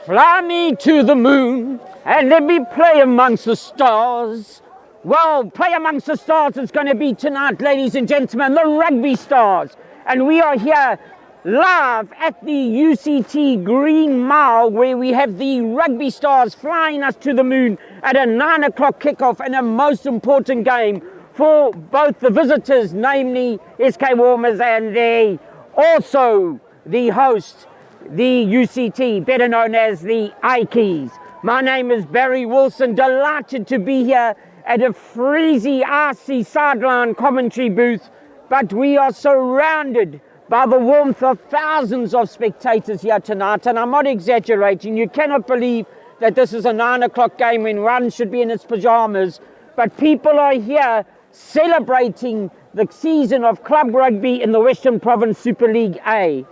Fly me to the moon and let me play amongst the stars. Well, play amongst the stars is going to be tonight, ladies and gentlemen, the Rugby Stars. And we are here live at the UCT Green Mile, where we have the Rugby Stars flying us to the moon at a 9 o'clock kickoff and a most important game for both the visitors, namely SK Walmers, and also the host, the UCT, better known as the Ikeys. My name is Barry Wilson, delighted to be here at a freezy RC sideline commentary booth, but we are surrounded by the warmth of thousands of spectators here tonight, and I'm not exaggerating. You cannot believe that this is a 9 o'clock game when one should be in its pajamas, but people are here celebrating the season of club rugby in the Western Province Super League A.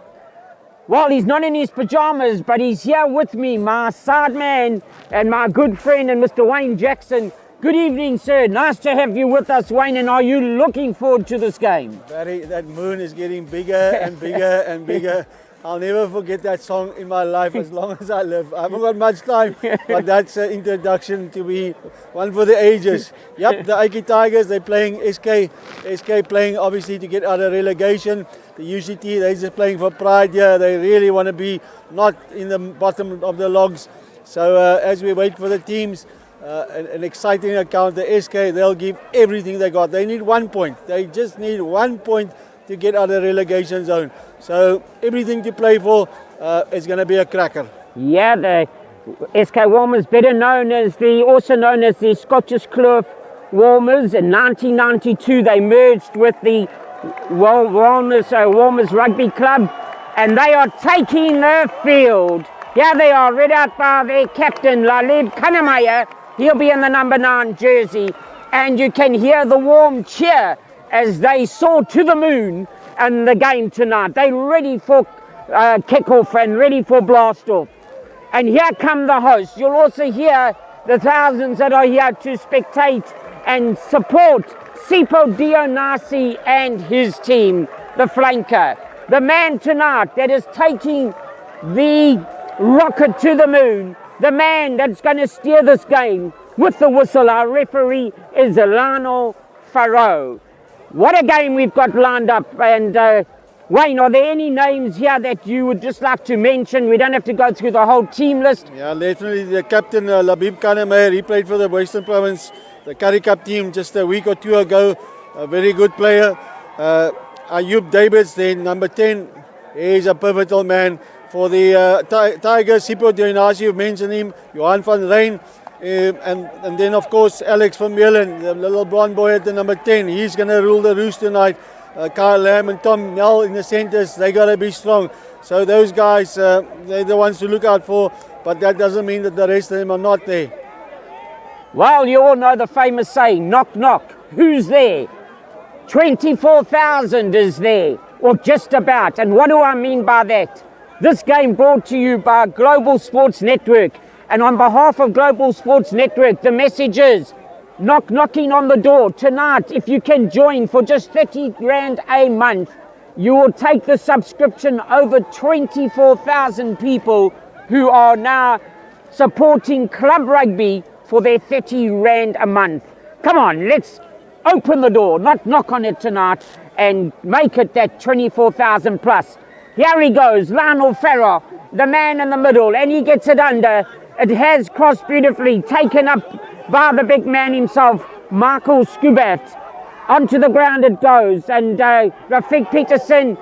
Well, he's not in his pajamas, but he's here with me, my side man and my good friend, and Mr. Wayne Jackson. Good evening, sir. Nice to have you with us, Wayne, and are you looking forward to this game? Barry, that moon is getting bigger and bigger and bigger. I'll never forget that song in my life as long as I live. I haven't got much time, but that's an introduction to be one for the ages. Yep, the Ikeys Tigers, they're playing SK. SK playing obviously to get out of relegation. The UCT, they're just playing for pride here. They really want to be not in the bottom of the logs. So as we wait for the teams, an exciting account, the SK, they'll give everything they got. They need 1 point. They just need 1 point to get out of the relegation zone. So everything to play for is going to be a cracker. Yeah, the SK Walmers, also known as the Scottish Kloof Walmers. In 1992, they merged with the Walmers Rugby Club, and they are taking the field. Yeah, they are read out by their captain, Lalib Kanamaya. He'll be in the number 9 jersey, and you can hear the warm cheer as they soar to the moon in the game tonight. They're ready for kickoff and ready for blast-off. And here come the hosts. You'll also hear the thousands that are here to spectate and support Sipho Dionisi and his team, the flanker. The man tonight that is taking the rocket to the moon, the man that's going to steer this game with the whistle, our referee, is Lano Farrow. What a game we've got lined up. And Wayne, are there any names here that you would just like to mention? We don't have to go through the whole team list. Yeah, definitely the captain, Labib Kanamaya, he played for the Western Province, the Currie Cup team just a week or two ago. A very good player. Ayub Davids, then number 10, he's a pivotal man. For the Tigers, Sipho Dionisi, you mentioned him, Johan van Rijn, and then of course Alex van Meulen, the little blonde boy at the number 10. He's going to rule the roost tonight. Kyle Lamb and Tom Nell in the centres, they got to be strong. So those guys, they're the ones to look out for, but that doesn't mean that the rest of them are not there. Well, you all know the famous saying, knock, knock, who's there? 24,000 is there, or just about. And what do I mean by that? This game brought to you by Global Sports Network. And on behalf of Global Sports Network, the message is, knocking on the door. Tonight, if you can join for just 30 Rand a month, you will take the subscription over 24,000 people who are now supporting club rugby for their 30 Rand a month. Come on, let's open the door, not knock on it tonight, and make it that 24,000 plus. Here he goes, Lionel Farrow, the man in the middle, and he gets it under. It has crossed beautifully, taken up by the big man himself, Michael Scubat. Onto the ground it goes, and Rafik Peterson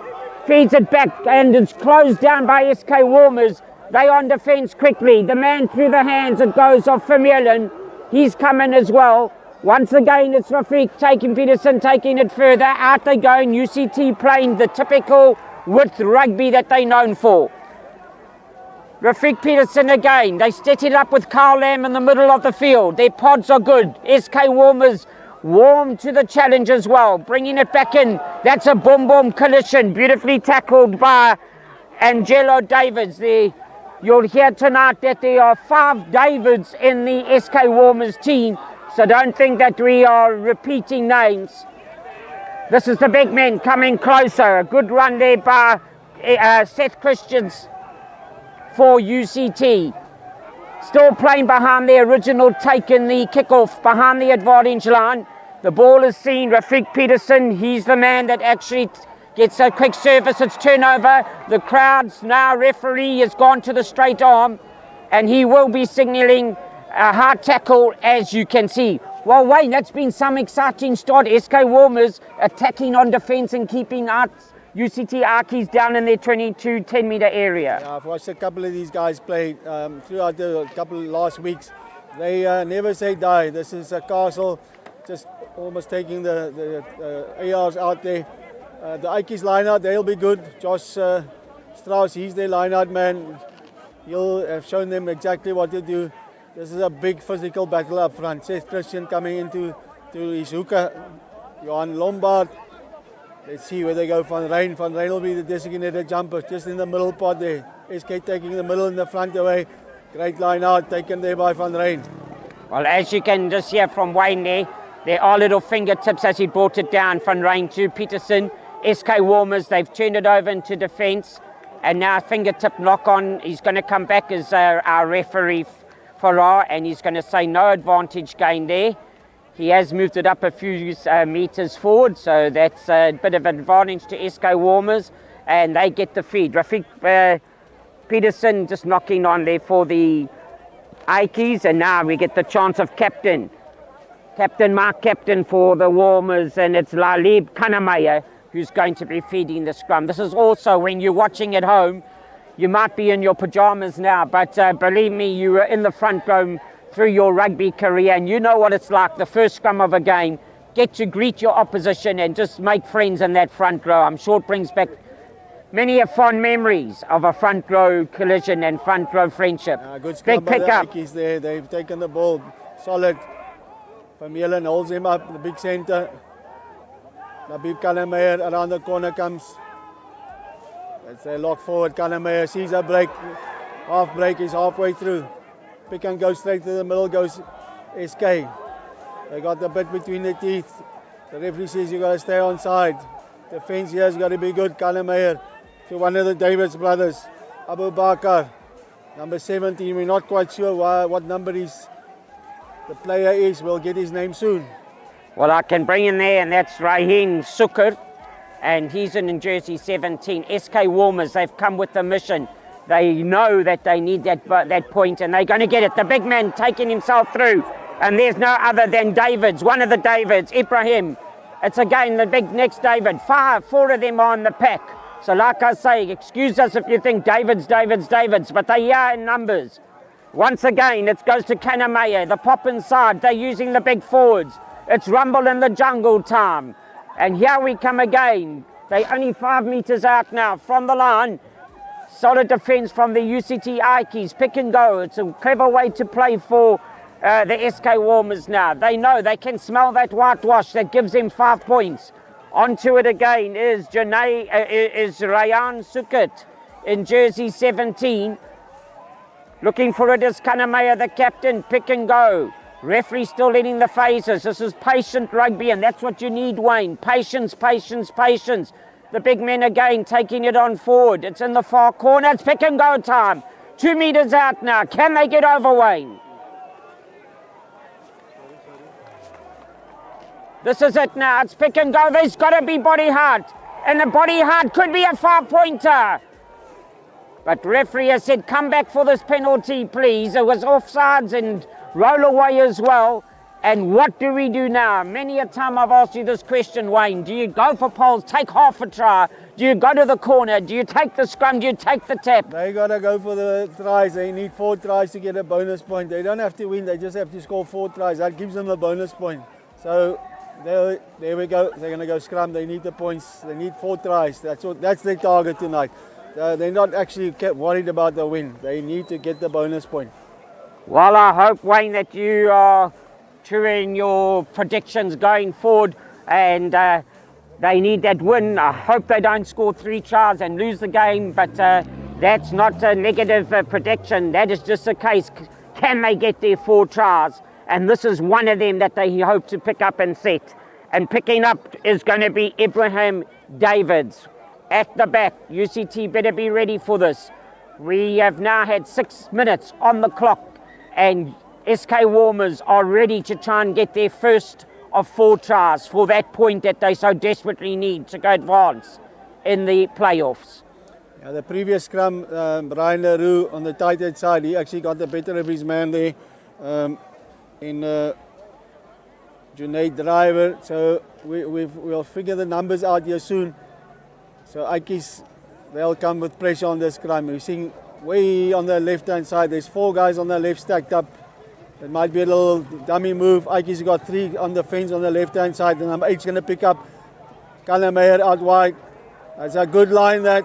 feeds it back, and it's closed down by SK Walmers. They on defence quickly. The man through the hands, it goes off Vermeulen. He's coming as well. Once again, it's Rafik taking Peterson, taking it further. Out they go, and UCT playing the typical width rugby that they're known for. Rafik Peterson again. They set it up with Kyle Lamb in the middle of the field. Their pods are good. SK Walmers warm to the challenge as well. Bringing it back in. That's a boom collision. Beautifully tackled by Angelo Davids. You'll hear tonight that there are 5 Davids in the SK Walmers team. So don't think that we are repeating names. This is the big man coming closer. A good run there by Seth Christians for UCT. Still playing behind the original take in the kickoff, behind the advantage line. The ball is seen. Rafik Peterson, he's the man that actually gets a quick service. It's turnover. The crowd's now, referee has gone to the straight arm, and he will be signalling a hard tackle, as you can see. Well, Wayne, that's been some exciting start. SK Walmers attacking on defence and keeping out UCT Ikeys down in their 22 10-metre area. Yeah, I've watched a couple of these guys play throughout the couple of last weeks. They never say die. This is a castle, just almost taking the ARs out there. The Ikeys line-out, they'll be good. Josh Strauss, he's their line-out man. He'll have shown them exactly what to do. This is a big physical battle up front. Seth Christian coming into his hooker. Johan Lombard. Let's see where they go. Van Rijn. Van Rijn will be the designated jumper just in the middle part there. SK taking the middle and the front away. Great line out taken there by Van Rijn. Well, as you can just hear from Wayne there are little fingertips as he brought it down. Van Rijn to Peterson. SK Walmers, they've turned it over into defence. And now fingertip knock on. He's going to come back as our referee, Farrar, and he's going to say no advantage gain there. He has moved it up a few metres forward, so that's a bit of advantage to SK Walmers, and they get the feed. Rafik Peterson just knocking on there for the Ikeys, and now we get the chance of captain Mark Captain for the Walmers, and it's Lalib Kanamaya who's going to be feeding the scrum. This is also, when you're watching at home, you might be in your pajamas now, but believe me, you were in the front row through your rugby career, and you know what it's like, the first scrum of a game. Get to greet your opposition and just make friends in that front row. I'm sure it brings back many fond memories of a front row collision and front row friendship. Good scrum big pick by the up. Ikeys there. They've taken the ball solid. Vermeulen holds him up in the big centre. Nabib Kannemeyer around the corner comes. It's a lock forward. Kannemeyer sees a break. Half break is halfway through. Pick and go straight to the middle goes SK. They got the bit between the teeth. The referee says you got to stay on side. Defence here has got to be good. Kannemeyer to one of the Davids brothers. Abu Bakar, number 17. We're not quite sure what number the player is. We'll get his name soon. Well, I can bring in there, and that's Rahin Sukur, and he's in jersey 17. SK Walmers, they've come with the mission. They know that they need that point, and they're going to get it. The big man taking himself through, and there's no other than Davids, one of the Davids, Ibrahim. It's again the big next David. Four of them are on the pack. So like I say, excuse us if you think Davids, but they are in numbers. Once again, it goes to Kannemeyer, the pop inside. They're using the big forwards. It's rumble in the jungle time. And here we come again. They're only 5 metres out now from the line. Solid defence from the UCT Ikeys. Pick and go. It's a clever way to play for the SK Walmers now. They know they can smell that whitewash. That gives them 5 points. Onto it again is Rayan Sukut in jersey 17. Looking for it is Kannemeyer, the captain. Pick and go. Referee still leading the phases. This is patient rugby, and that's what you need, Wayne. Patience, patience, patience. The big men again taking it on forward. It's in the far corner. It's pick and go time. 2 metres out now. Can they get over, Wayne? This is it now. It's pick and go. There's got to be body hard. And the body hard could be a 5-pointer. But referee has said, come back for this penalty, please. It was offsides and roll away as well. And what do we do now? Many a time I've asked you this question, Wayne. Do you go for poles, take half a try? Do you go to the corner? Do you take the scrum? Do you take the tap? They got to go for the tries. They need 4 tries to get a bonus point. They don't have to win. They just have to score 4 tries. That gives them a bonus point. So there we go. They're going to go scrum. They need the points. They need 4 tries. That's their target tonight. They're not actually worried about the win. They need to get the bonus point. Well, I hope, Wayne, that you are true in your predictions going forward, and they need that win. I hope they don't score 3 tries and lose the game, but that's not a negative prediction. That is just a case. Can they get their 4 tries? And this is one of them that they hope to pick up and set. And picking up is going to be Ibrahim Davids at the back. UCT better be ready for this. We have now had 6 minutes on the clock and SK Walmers are ready to try and get their first of 4 tries for that point that they so desperately need to go advance in the playoffs. Yeah, the previous scrum, Brian LaRue on the tight end side, he actually got the better of his man there in Junaid Driver. So we'll figure the numbers out here soon. So Ikeys, they'll come with pressure on the scrum. We're seeing way on the left hand side, there's 4 guys on the left stacked up. It might be a little dummy move. Ikeys got 3 on the fence on the left hand side. The number 8's going to pick up Kalameyer out wide. That's a good line that.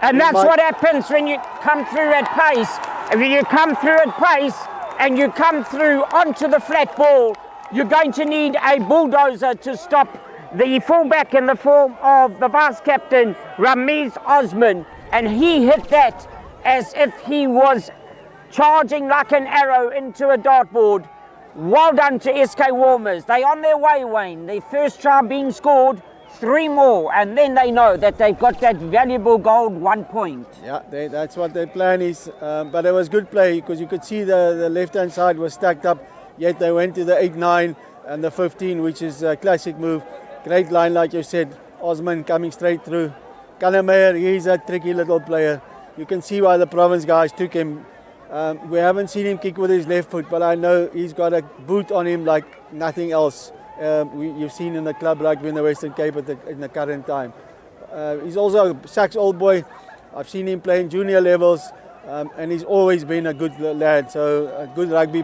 And that's what happens when you come through at pace. And when you come through at pace and you come through onto the flat ball, you're going to need a bulldozer to stop the fullback in the form of the vice captain, Ramiz Osman. And he hit that as if he was charging like an arrow into a dartboard. Well done to SK Walmers. They're on their way, Wayne. Their first try being scored, 3 more, and then they know that they've got that valuable gold 1 point. Yeah, that's what their plan is. But it was good play because you could see the left-hand side was stacked up, yet they went to the 8-9 and the 15, which is a classic move. Great line, like you said. Osman coming straight through. Kalameyer, he's a tricky little player. You can see why the province guys took him. We haven't seen him kick with his left foot, but I know he's got a boot on him like nothing else. You've seen in the club rugby in the Western Cape in the current time. He's also a Sax old boy. I've seen him play in junior levels, and he's always been a good lad. So a good rugby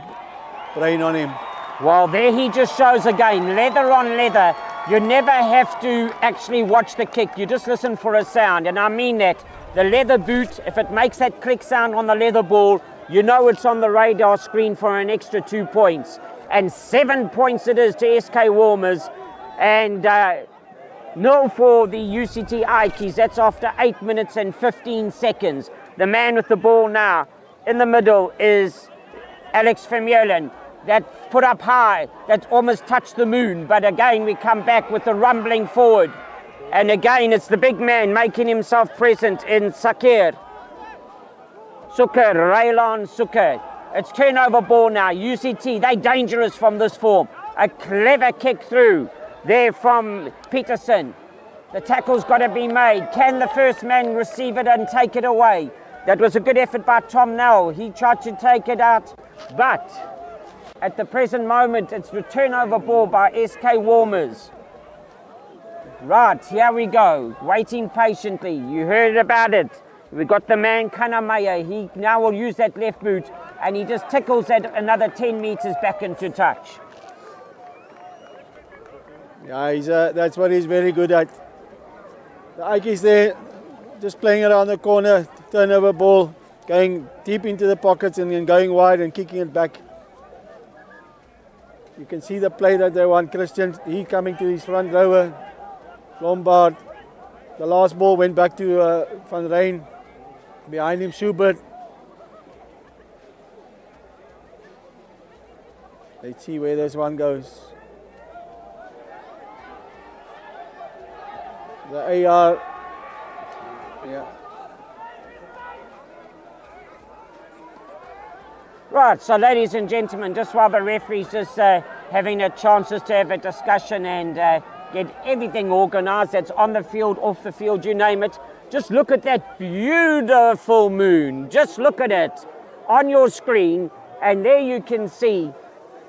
brain on him. Well, there he just shows again, leather on leather. You never have to actually watch the kick. You just listen for a sound, and I mean that. The leather boot, if it makes that click sound on the leather ball, you know it's on the radar screen for an extra 2 points. And 7 points it is to SK Walmers, and 0 for the UCT Ikeys. That's after 8 minutes and 15 seconds. The man with the ball now in the middle is Alex Vermeulen. That put up high, that almost touched the moon, but again we come back with the rumbling forward. And again it's the big man making himself present in Suker, Raylan Suker. It's turnover ball now. UCT, they're dangerous from this form. A clever kick through there from Peterson. The tackle's got to be made. Can the first man receive it and take it away? That was a good effort by Tom Nell. He tried to take it out, but at the present moment, it's the turnover ball by SK Walmers. Right, here we go. Waiting patiently. You heard about it. We've got the man Kanamaya. He now will use that left boot, and he just tickles that another 10 meters back into touch. Yeah, that's what he's very good at. The Ikeys there, just playing around the corner, turnover ball, going deep into the pockets and then going wide and kicking it back. You can see the play that they want. Christian, he coming to his front rower. Lombard. The last ball went back to Van Rijn. Behind him, Schubert. Let's see where this one goes. The AR. Yeah. Right, so ladies and gentlemen, just while the referee's just having a chance just to have a discussion and get everything organised that's on the field, off the field, you name it. Just look at that beautiful moon. Just look at it on your screen, and there you can see,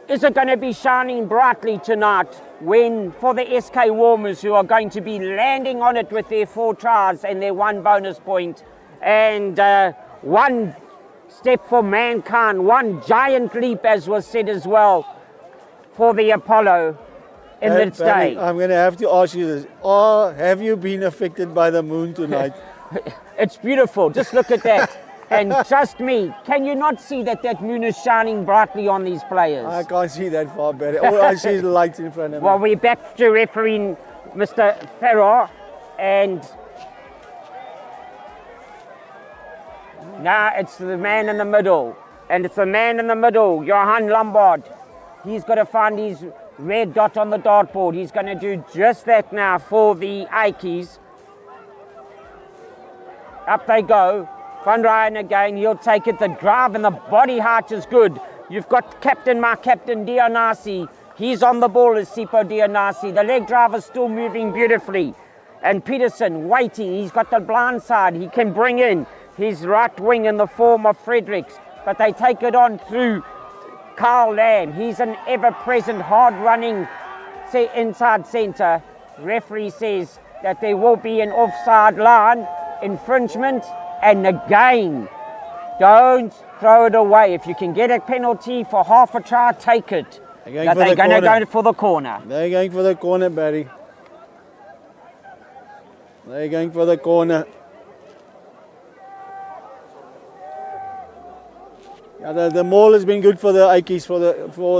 is it going to be shining brightly tonight when, for the SK Walmers, who are going to be landing on it with their 4 tries and their 1 bonus point, and 1 step for mankind, 1 giant leap, as was said as well, for the Apollo in this day. I'm going to have to ask you this. Have you been affected by the moon tonight? It's beautiful. Just look at that. And trust me, can you not see that that moon is shining brightly on these players? I can't see that far, Barry. All I see is lights in front of me. Well, we're back to refereeing Mr. Farrar, and now it's the man in the middle. And it's the man in the middle, Johan Lombard. He's got to find his red dot on the dartboard. He's going to do just that now for the Ikeys. Up they go. Van Ryan again, he'll take it. The drive and the body height is good. You've got my captain, Dionasi. He's on the ball as Sipo Dionasi. The leg drive is still moving beautifully. And Peterson waiting. He's got the blind side. He can bring in his right wing in the form of Fredericks. But they take it on through Carl Lamb. He's an ever-present, hard-running inside centre. Referee says that there will be an offside line infringement. And again, don't throw it away. If you can get a penalty for half a try, take it. They're going to go for the corner. They're going for the corner, Barry. They're going for the corner. Yeah, the maul has been good for the Ikeys for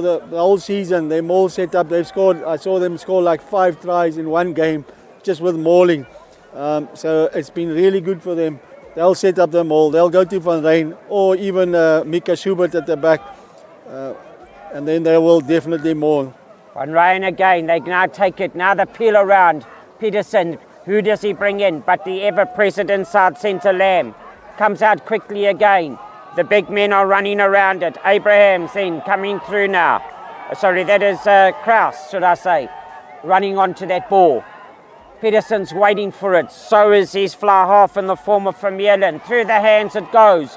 the whole season. Their maul set up, they've scored. I saw them score like 5 tries in one game just with mauling. So it's been really good for them. They'll set up the maul. They'll go to Van Rijn or even Mika Schubert at the back. And then they will definitely maul. Van Rijn again. They now take it. Now the peel around. Peterson. Who does he bring in? But the ever-present inside centre Lamb comes out quickly again. The big men are running around it. Abraham's in coming through now. Sorry, that is Kraus, should I say, running onto that ball. Peterson's waiting for it. So is his fly half in the form of Vermeulen. Through the hands it goes.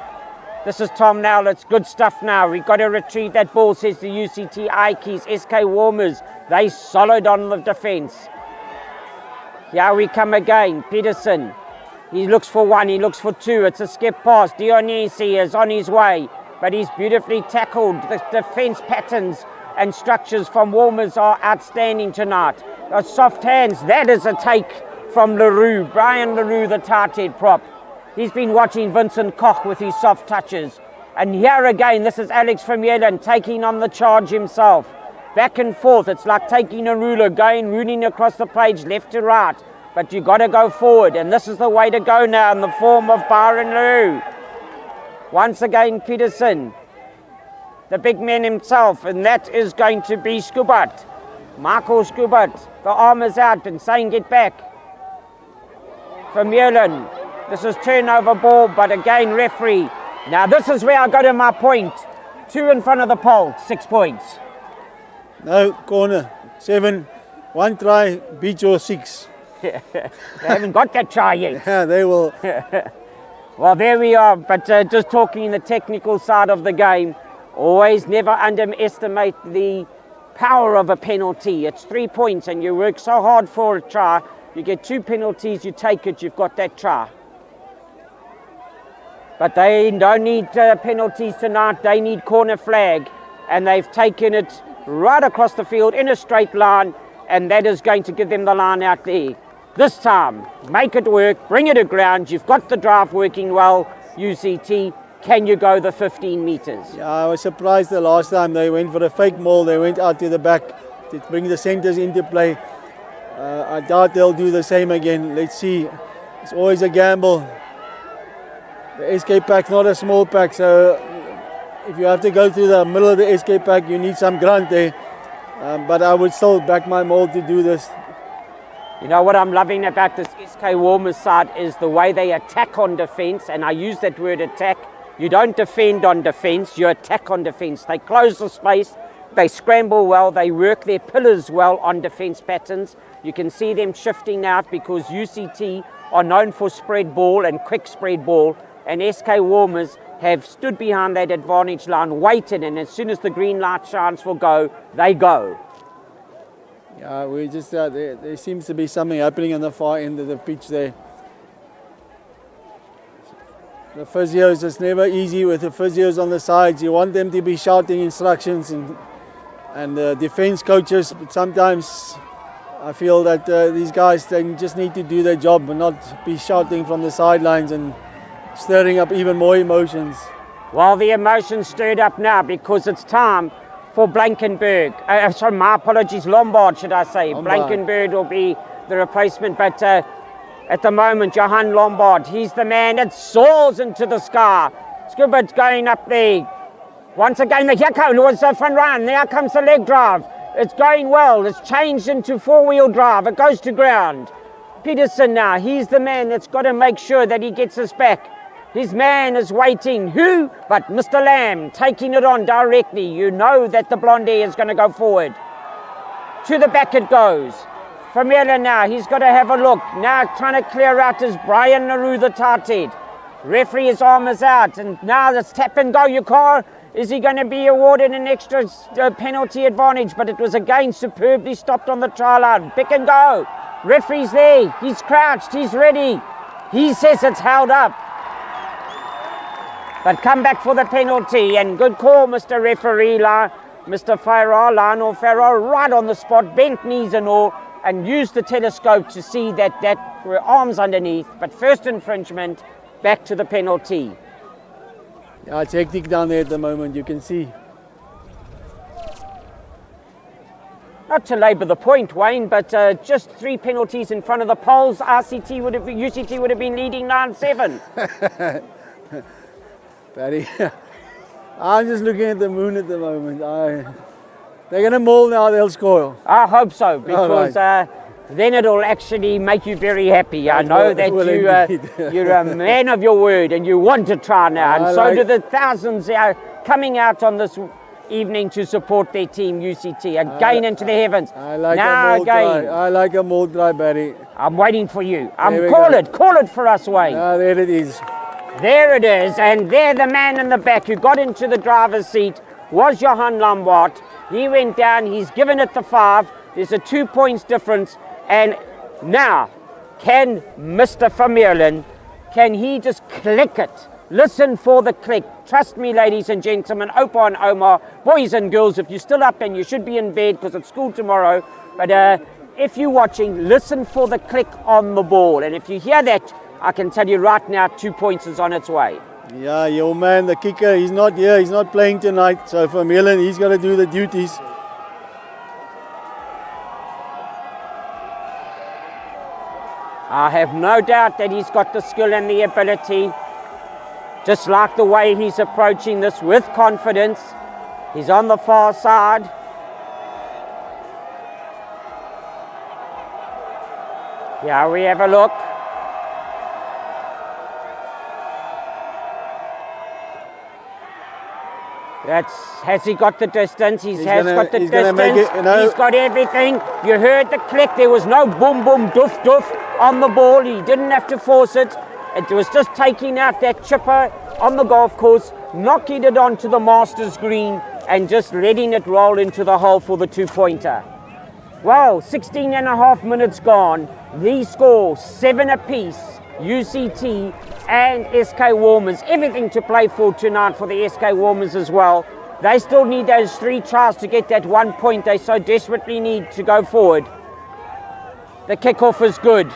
This is Tom now. It's good stuff now. We've got to retrieve that ball, says the UCT Ikeys. SK Walmers, they solid on the defence. Here we come again. Peterson. He looks for one. He looks for two. It's a skip pass. Dionisi is on his way. But he's beautifully tackled. The defence patterns and structures from Walmers are outstanding tonight. Those soft hands, that is a take from Leroux. Brian Leroux, the tight head prop. He's been watching Vincent Koch with his soft touches. And here again, this is Alex Vermeulen taking on the charge himself. Back and forth, it's like taking a ruler, ruling across the page left to right. But you've got to go forward, and this is the way to go now in the form of Byron Leroux. Once again, Peterson, the big man himself, and that is going to be Schubert. Michael Schubert, the arm is out and saying get back. Vermeulen, this is turnover ball, but again referee. Now this is where I go to my point. 2 in front of the pole, 6 points. No, corner, 7, 1 try, beat your 6. They haven't got that try yet. Yeah, they will. Well, there we are, but just talking the technical side of the game, always never underestimate the power of a penalty. It's 3 points and you work so hard for a try, you get 2 penalties, you take it, you've got that try. But they don't need penalties tonight, they need corner flag, and they've taken it right across the field in a straight line, and that is going to give them the line out there. This time, make it work, bring it to ground, you've got the drive working well, UCT. Can you go the 15 metres? Yeah, I was surprised the last time they went for a fake maul. They went out to the back to bring the centres into play. I doubt they'll do the same again. Let's see. It's always a gamble. The SK pack's not a small pack, so if you have to go through the middle of the SK pack, you need some grunt there. But I would still back my maul to do this. You know what I'm loving about this SK Walmers side is the way they attack on defence, and I use that word attack. You don't defend on defence, you attack on defence. They close the space, they scramble well, they work their pillars well on defence patterns. You can see them shifting out because UCT are known for spread ball and quick spread ball, and SK Walmers have stood behind that advantage line, waited, and as soon as the green light shines for go, they go. Yeah, we just there seems to be something happening on the far end of the pitch there. The physios, it's never easy with the physios on the sides. You want them to be shouting instructions and the defense coaches, but sometimes I feel that these guys, they just need to do their job and not be shouting from the sidelines and stirring up even more emotions. Well, the emotions stirred up now because it's time for Blankenberg. Sorry, my apologies, Lombard should I say. Lombard. Blankenberg will be the replacement, but at the moment, Johan Lombard, he's the man that soars into the sky. Schubert's going up there. Once again, here comes Van Rijn. There comes the leg drive. It's going well. It's changed into four-wheel drive. It goes to ground. Peterson now, he's the man that's got to make sure that he gets us back. His man is waiting. Who? But Mr. Lamb taking it on directly. You know that the blondie is going to go forward. To the back it goes. Vermeulen now, he's got to have a look. Now trying to clear out is Brian Naru, the tight. Referee, his arm is out. And now it's tap and go. Is he going to be awarded an extra penalty advantage? But it was again superbly stopped on the try line. Pick and go. Referee's there. He's crouched. He's ready. He says it's held up. But come back for the penalty. And good call, Mr. Referee. Mr. Farrar, Lionel Farrar, right on the spot. Bent knees and all. And used the telescope to see that were arms underneath. But first infringement, back to the penalty. Yeah, it's hectic down there at the moment, you can see. Not to labour the point, Wayne, but just 3 penalties in front of the polls. UCT would have been leading 9-7. Barry, I'm just looking at the moon at the moment. They're going to maul now, they'll score. I hope so, because then it'll actually make you very happy. I know that you're a man of your word and you want to try now. And so do the thousands coming out on this evening to support their team, UCT, again into the heavens. I like a maul try, Barry. I'm waiting for you. Call it for us, Wayne. There it is. There it is, and there the man in the back who got into the driver's seat was Johan Lombard. He went down, he's given it the 5. There's a 2 points difference. And now, can Mr. Vermeulen, can he just click it? Listen for the click. Trust me, ladies and gentlemen, Opa and Omar, boys and girls, if you're still up and you should be in bed because it's school tomorrow, but if you're watching, listen for the click on the ball. And if you hear that, I can tell you right now, 2 points is on its way. Yeah, your man, the kicker, he's not here, he's not playing tonight. So Vermeulen, he's got to do the duties. I have no doubt that he's got the skill and the ability. Just like the way he's approaching this with confidence. He's on the far side. Here we have a look. Has he got the distance? He's got the distance. He's got everything. You heard the click. There was no boom, boom, doof, doof on the ball. He didn't have to force it. It was just taking out that chipper on the golf course, knocking it onto the Masters green and just letting it roll into the hole for the 2-pointer. Well, 16 and a half minutes gone. These scores 7 apiece. UCT and SK Walmers, everything to play for tonight for the SK Walmers as well. They still need those 3 tries to get that 1 point they so desperately need to go forward. The kickoff is good.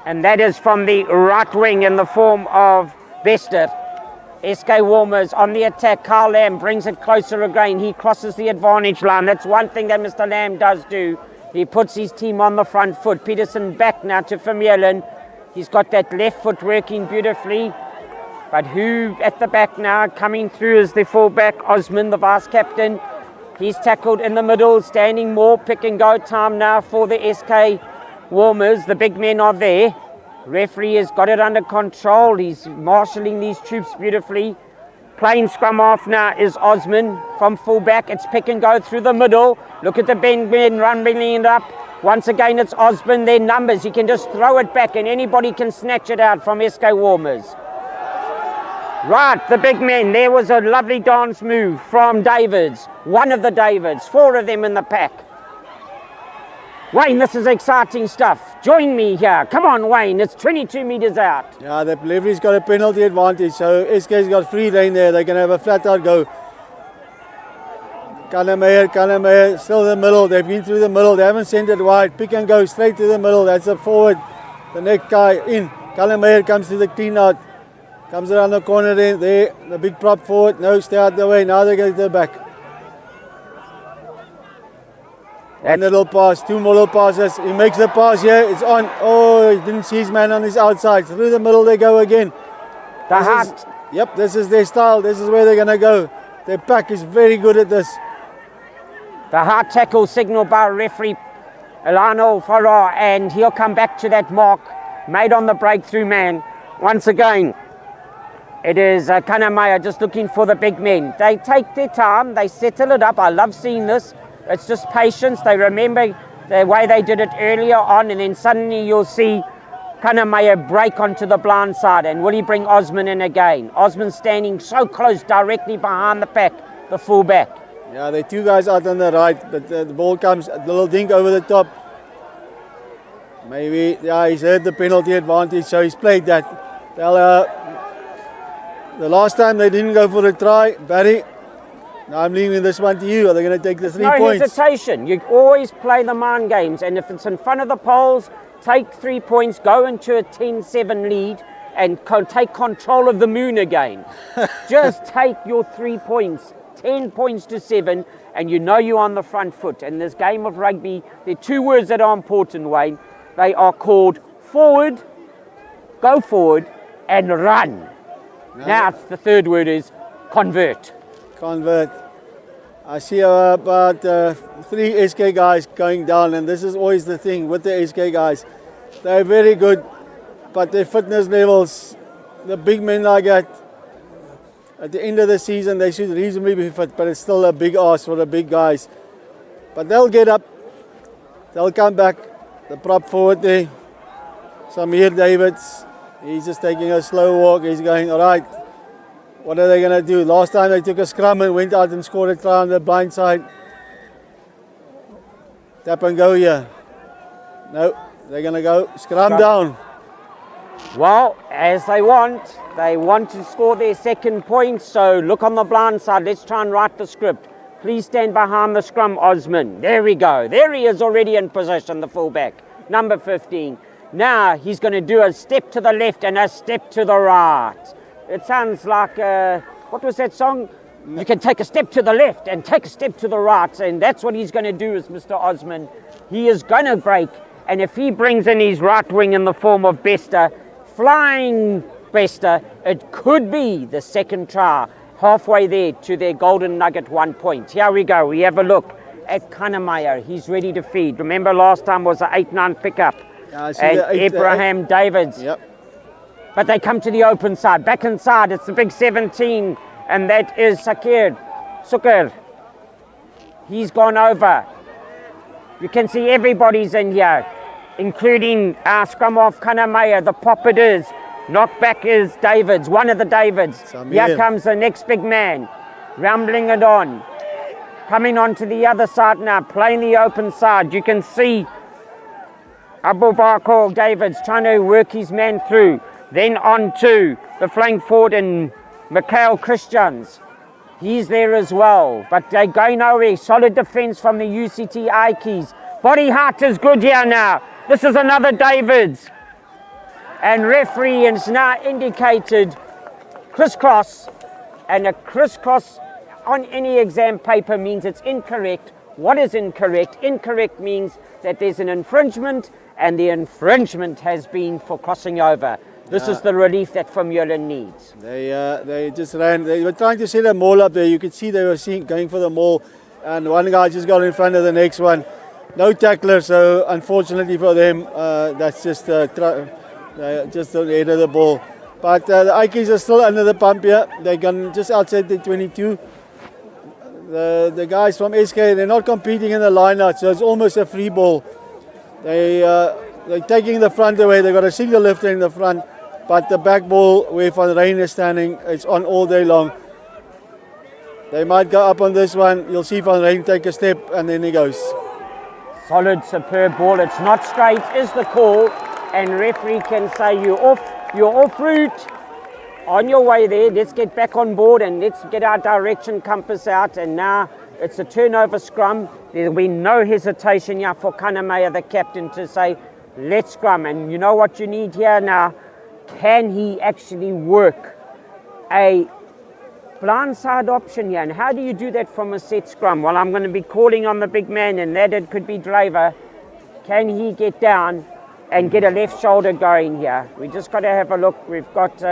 And that is from the right wing in the form of Bester. SK Walmers on the attack. Carl Lamb brings it closer again. He crosses the advantage line. That's one thing that Mr. Lamb does do. He puts his team on the front foot. Peterson back now to Vermeulen. He's got that left foot working beautifully. But who at the back now coming through is the fullback, Osman, the vice captain. He's tackled in the middle, standing more. Pick and go time now for the SK Walmers. The big men are there. Referee has got it under control. He's marshalling these troops beautifully. Playing scrum off now is Osman from fullback. It's pick and go through the middle. Look at the bend run, bringing it up. Once again, it's Osman. Their numbers. He can just throw it back and anybody can snatch it out from SK Walmers. Right, the big men. There was a lovely dance move from Davids. One of the Davids. 4 of them in the pack. Wayne, this is exciting stuff. Join me here. Come on, Wayne. It's 22 metres out. Yeah, the referee's got a penalty advantage, so SK's got free rein there. They can have a flat-out go. Kanameyer, still in the middle. They've been through the middle. They haven't sent it wide. Pick and go straight to the middle. That's a forward. The next guy in. Kanameyer comes to the clean out. Comes around the corner there. The big prop forward. No, stay out the way. Now they go to the back. One little pass, 2 more little passes. He makes the pass here. It's on. Oh, he didn't see his man on his outside. Through the middle they go again. This is their style. This is where they're going to go. Their pack is very good at this. The hard tackle signal by referee Elano Farrar, and he'll come back to that mark. made on the breakthrough man. Once again, it is Kanamaya just looking for the big men. They take their time, they settle it up. I love seeing this. It's just patience. They remember the way they did it earlier on, and then suddenly you'll see Kanamaya break onto the blind side. And will he bring Osman in again? Osman standing so close, directly behind the pack, the fullback. Yeah, the two guys out on the right, but the ball comes, a little dink over the top. Maybe, yeah, he's heard the penalty advantage, so he's played that. Well, the last time they didn't go for a try, Barry, now I'm leaving this one to you. Are they going to take the 3 points? No hesitation. You always play the mind games, and if it's in front of the poles, take 3 points, go into a 10-7 lead, and take control of the moon again. Just take your 3 points, 10 points to 7, and you know you're on the front foot. In this game of rugby, there are 2 words that are important, Wayne. They are called forward, go forward, and run. Now the third word is convert. Convert. I see about 3 SK guys going down, and this is always the thing with the SK guys. They're very good, but their fitness levels, the big men like that, at the end of the season they should reasonably be fit, but it's still a big ask for the big guys. But they'll get up, they'll come back. The prop forward there, Samir Davids, he's just taking a slow walk. He's going, all right, what are they going to do? Last time they took a scrum and went out and scored a try on the blind side. Tap and go here. No, they're going to go scrum down. Well, as they want to score their second point, so look on the blind side. Let's try and write the script. Please stand behind the scrum, Osman. There we go. There he is already in position, the fullback, number 15. Now he's going to do a step to the left and a step to the right. It sounds like, what was that song? You can take a step to the left and take a step to the right. And that's what he's going to do is Mr. Osman. He is going to break. And if he brings in his right wing in the form of Bester, flying Bester, it could be the second try. Halfway there to their golden nugget 1 point. Here we go. We have a look at Kanamaya. He's ready to feed. Remember last time was an 8-9 pickup. Yeah, and Abraham Davids. Yep. But they come to the open side. Back inside, it's the big 17. And that is Sukir. He's gone over. You can see everybody's in here, including scrum off Kanamaya. The pop it is. Knockback is Davids, one of the Davids. Samir. Here comes the next big man, rumbling it on. Coming onto the other side now, playing the open side. You can see Abu Bakr Davids trying to work his man through. Then on to the flank forward and Mikhail Christians. He's there as well, but they're going nowhere. Solid defense from the UCT Ikeys. Body height is good here now. This is another Davids. And referee has now indicated crisscross, and a crisscross on any exam paper means it's incorrect. What is incorrect? Incorrect means that there's an infringement, and the infringement has been for crossing over. This is the relief that Formula needs. They just ran. They were trying to set a maul up there. You could see they were going for the maul, and one guy just got in front of the next one. No tackler, so unfortunately for them, that's just just on the head of the ball. But the Ikeys are still under the pump here. They're gone just outside the 22. The guys from SK, they're not competing in the line out, so it's almost a free ball. They're taking the front away. They've got a single lifter in the front, but the back ball where Van Rijn is standing, it's on all day long. They might go up on this one. You'll see Van Rijn take a step, and then he goes. Solid, superb ball. It's not straight, is the call. And referee can say you're off route, on your way there. Let's get back on board and let's get our direction compass out. And now it's a turnover scrum. There'll be no hesitation here for Kanamaya, the captain, to say, let's scrum. And you know what you need here now? Can he actually work a blindside option here? And how do you do that from a set scrum? Well, I'm going to be calling on the big man, and that it could be Draver. Can he get down and get a left shoulder going here? We just got to have a look. We've got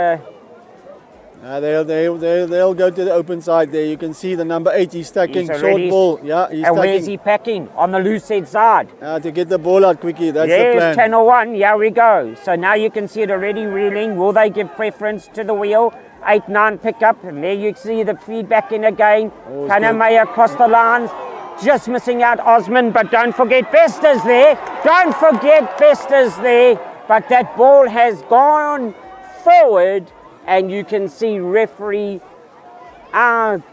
They'll go to the open side there. You can see the number 8, he's stacking He's short already- ball. Yeah, he's And where's stacking. he packing? On the loose head side. To get the ball out quickly, that's the Yes, plan. channel 1, here we go. So now you can see it already reeling. Will they give preference to the wheel? 8-9 pickup, and there you see the feedback in again. Oh, Kanamaya across the lines, just missing out Osman, but don't forget Bester's there. Don't forget Bester's there. But that ball has gone forward, and you can see referee, our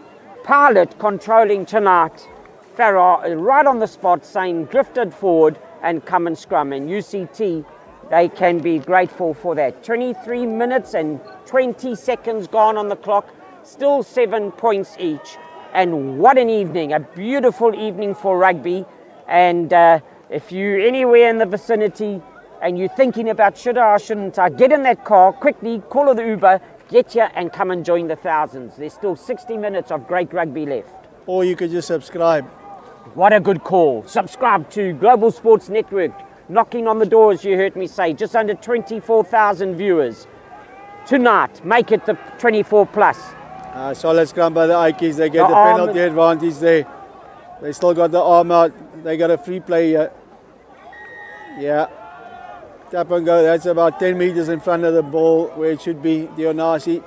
pilot controlling tonight, Farah, right on the spot saying drifted forward and come and scrum. And UCT, they can be grateful for that. 23 minutes and 20 seconds gone on the clock, still 7 points each. And what an evening, a beautiful evening for rugby. And if you're anywhere in the vicinity and you're thinking about should I or shouldn't I, get in that car, quickly call the Uber, get here and come and join the thousands. There's still 60 minutes of great rugby left. Or you could just subscribe. What a good call. Subscribe to Global Sports Network. Knocking on the doors, you heard me say, just under 24,000 viewers. Tonight, make it the 24 plus. Solid scrum by the Ikeys. They get The the arm- penalty advantage there. They still got the arm out. They got a free play here. Yeah. Tap and go. That's about 10 meters in front of the ball where it should be. Dionasi.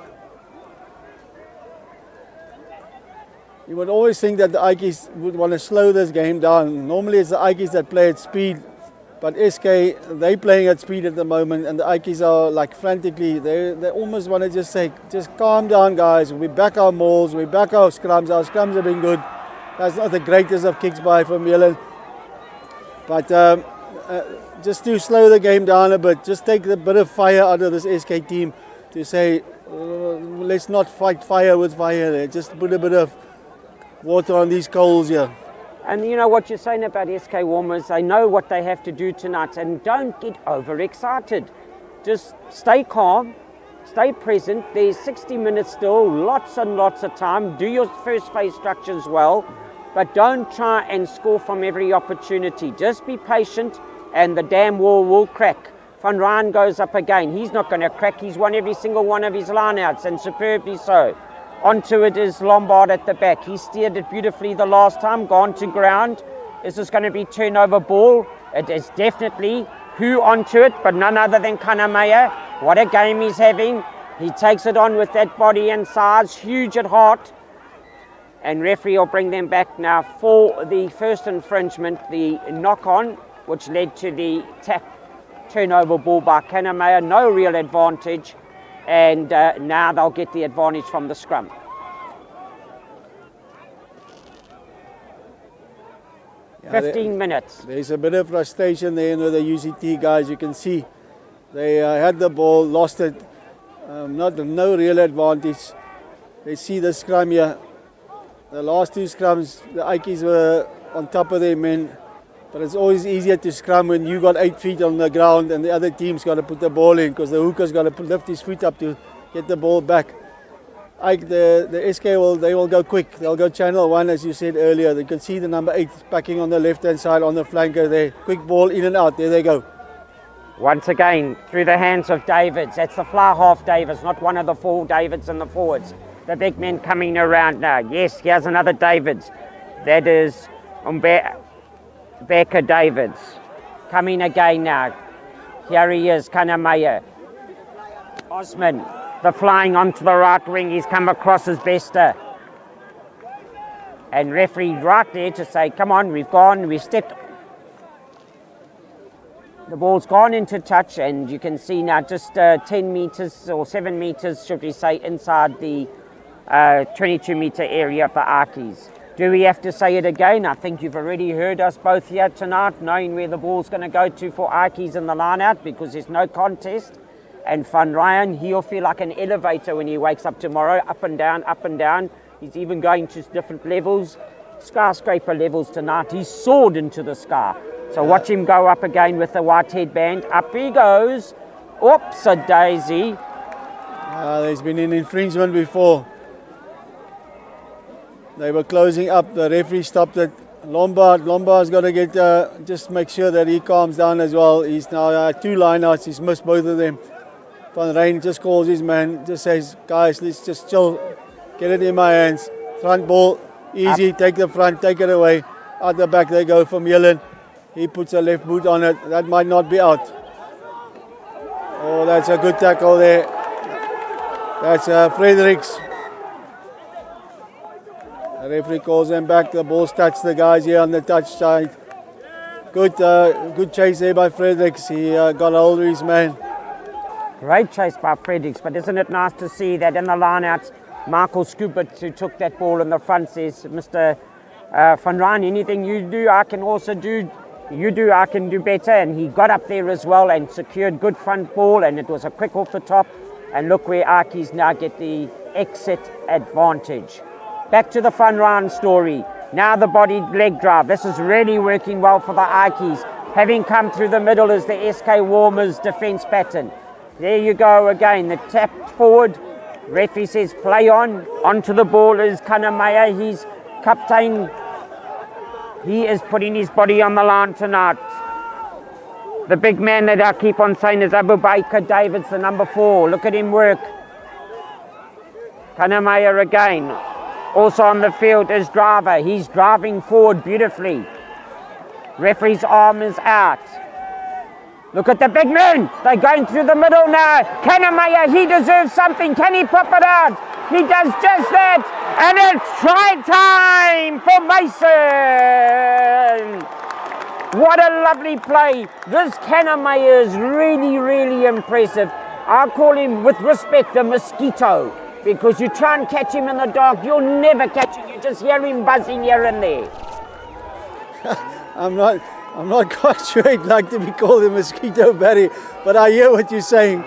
You would always think that the Ikeys would want to slow this game down. Normally it's the Ikeys that play at speed. But SK, they playing at speed at the moment, and the Ikeys are like frantically, they almost want to just say, just calm down guys, we back our mauls, we back our scrums have been good. That's not the greatest of kicks by Vermeulen. But just to slow the game down a bit, just take the bit of fire out of this SK team to say, let's not fight fire with fire, just put a bit of water on these coals here. And you know what you're saying about SK Walmers, they know what they have to do tonight, and don't get overexcited. Just stay calm, stay present. There's 60 minutes still, lots and lots of time. Do your first phase structures well, but don't try and score from every opportunity. Just be patient and the damn wall will crack. Van Rijn goes up again. He's not going to crack. He's won every single one of his lineouts, and superbly so. Onto it is Lombard at the back. He steered it beautifully the last time, gone to ground. Is this going to be turnover ball? It is definitely who onto it, but none other than Kanamaya. What a game he's having. He takes it on with that body and size, huge at heart. And referee will bring them back now for the first infringement, the knock-on, which led to the turnover ball by Kanamaya. No real advantage. And now they'll get the advantage from the scrum. Yeah, 15 minutes. There's a bit of frustration there with the UCT guys. You can see they had the ball, lost it. No real advantage. They see the scrum here. The last two scrums, the Ikeys were on top of their men. But it's always easier to scrum when you got 8 feet on the ground and the other team's got to put the ball in, because the hooker's got to lift his feet up to get the ball back. The SK will go quick. They'll go channel 1, as you said earlier. You can see the number 8 packing on the left-hand side on the flanker there. Quick ball in and out. There they go. Once again, through the hands of Davids. That's the fly half Davids, not one of the 4 Davids in the forwards. The big men coming around now. Yes, here's another Davids. That is Becker Davids. Coming again now. Here he is, Kanamaya. Osman, the flying onto the right wing. He's come across as Bester. And referee right there to say, come on, we've stepped. The ball's gone into touch, and you can see now just 10 meters or 7 meters, should we say, inside the 22-meter area for Ikeys. Do we have to say it again? I think you've already heard us both here tonight, knowing where the ball's going to go to for Ikeys in the line-out, because there's no contest. And Van Rijn, he'll feel like an elevator when he wakes up tomorrow, up and down, up and down. He's even going to different levels, skyscraper levels tonight. He's soared into the sky. So watch him go up again with the white headband. Up he goes. Oops, a daisy. There's been an infringement before. They were closing up. The referee stopped it. Lombard's got to get just make sure that he calms down as well. He's now 2 lineouts. He's missed both of them. Van Rijn just calls his man, just says, guys, let's just chill, get it in my hands. Front ball, easy, take the front, take it away. At the back they go from Yellen. He puts a left boot on it, that might not be out. Oh, that's a good tackle there. That's Fredericks. The referee calls them back, the ball's touched the guys here on the touch side. Good chase there by Fredericks, he got a hold of his man. Great chase by Fredericks, but isn't it nice to see that in the line-outs, Michael Scoopert, who took that ball in the front, says, Mr. Van Rijn, anything you do, I can also do. You do, I can do better. And he got up there as well and secured good front ball, and it was a quick off the top. And look where Ikeys now get the exit advantage. Back to the Van Rijn story. Now the bodied leg drive. This is really working well for the Ikeys. Having come through the middle is the SK Walmers defence pattern. There you go again, the tap forward. Referee says play on. Onto the ball is Kanamaya. He's captain. He is putting his body on the line tonight. The big man that I keep on saying is Abu Baker Davids, the number 4. Look at him work. Kanamaya again. Also on the field is Driver. He's driving forward beautifully. Referee's arm is out. Look at the big man. They're going through the middle now. Kanamaya, he deserves something. Can he pop it out? He does just that. And it's try time for Mason. What a lovely play. This Kanamaya is really, really impressive. I call him, with respect, the mosquito. Because you try and catch him in the dark, you'll never catch him. You just hear him buzzing here and there. I'm not quite sure I'd like to be called a mosquito, Barry, but I hear what you're saying.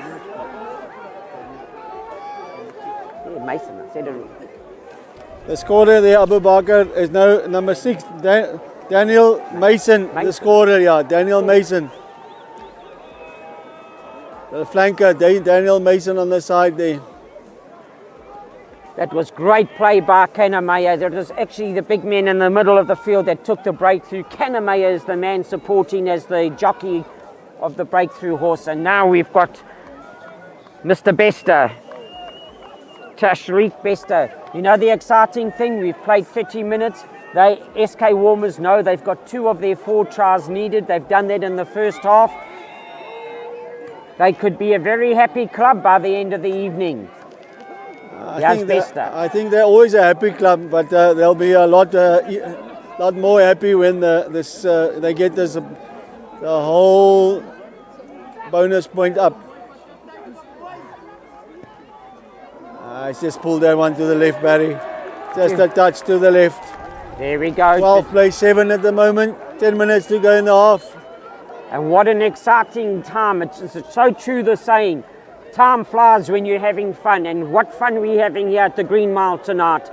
Yeah, Mason, I said it. The scorer there, Abu Bakr, is now number 6, Daniel Mason. The scorer, yeah, Daniel Mason. The flanker, Daniel Mason on the side there. That was great play by Kanamaya. That was actually the big man in the middle of the field that took the breakthrough. Kanamaya is the man supporting as the jockey of the breakthrough horse. And now we've got Mr. Bester, Tashreeq Bester. You know the exciting thing? We've played 30 minutes. They, SK Walmers, know they've got 2 of their 4 tries needed. They've done that in the first half. They could be a very happy club by the end of the evening. I think they're always a happy club, but they'll be a lot more happy when they get the whole bonus point up. I just pulled that one to the left, Barry. Just a touch to the left. There we go. 12 plays 7 at the moment. 10 minutes to go in the half. And what an exciting time. It's so true, the saying. Time flies when you're having fun, and what fun we're having here at the Green Mile tonight.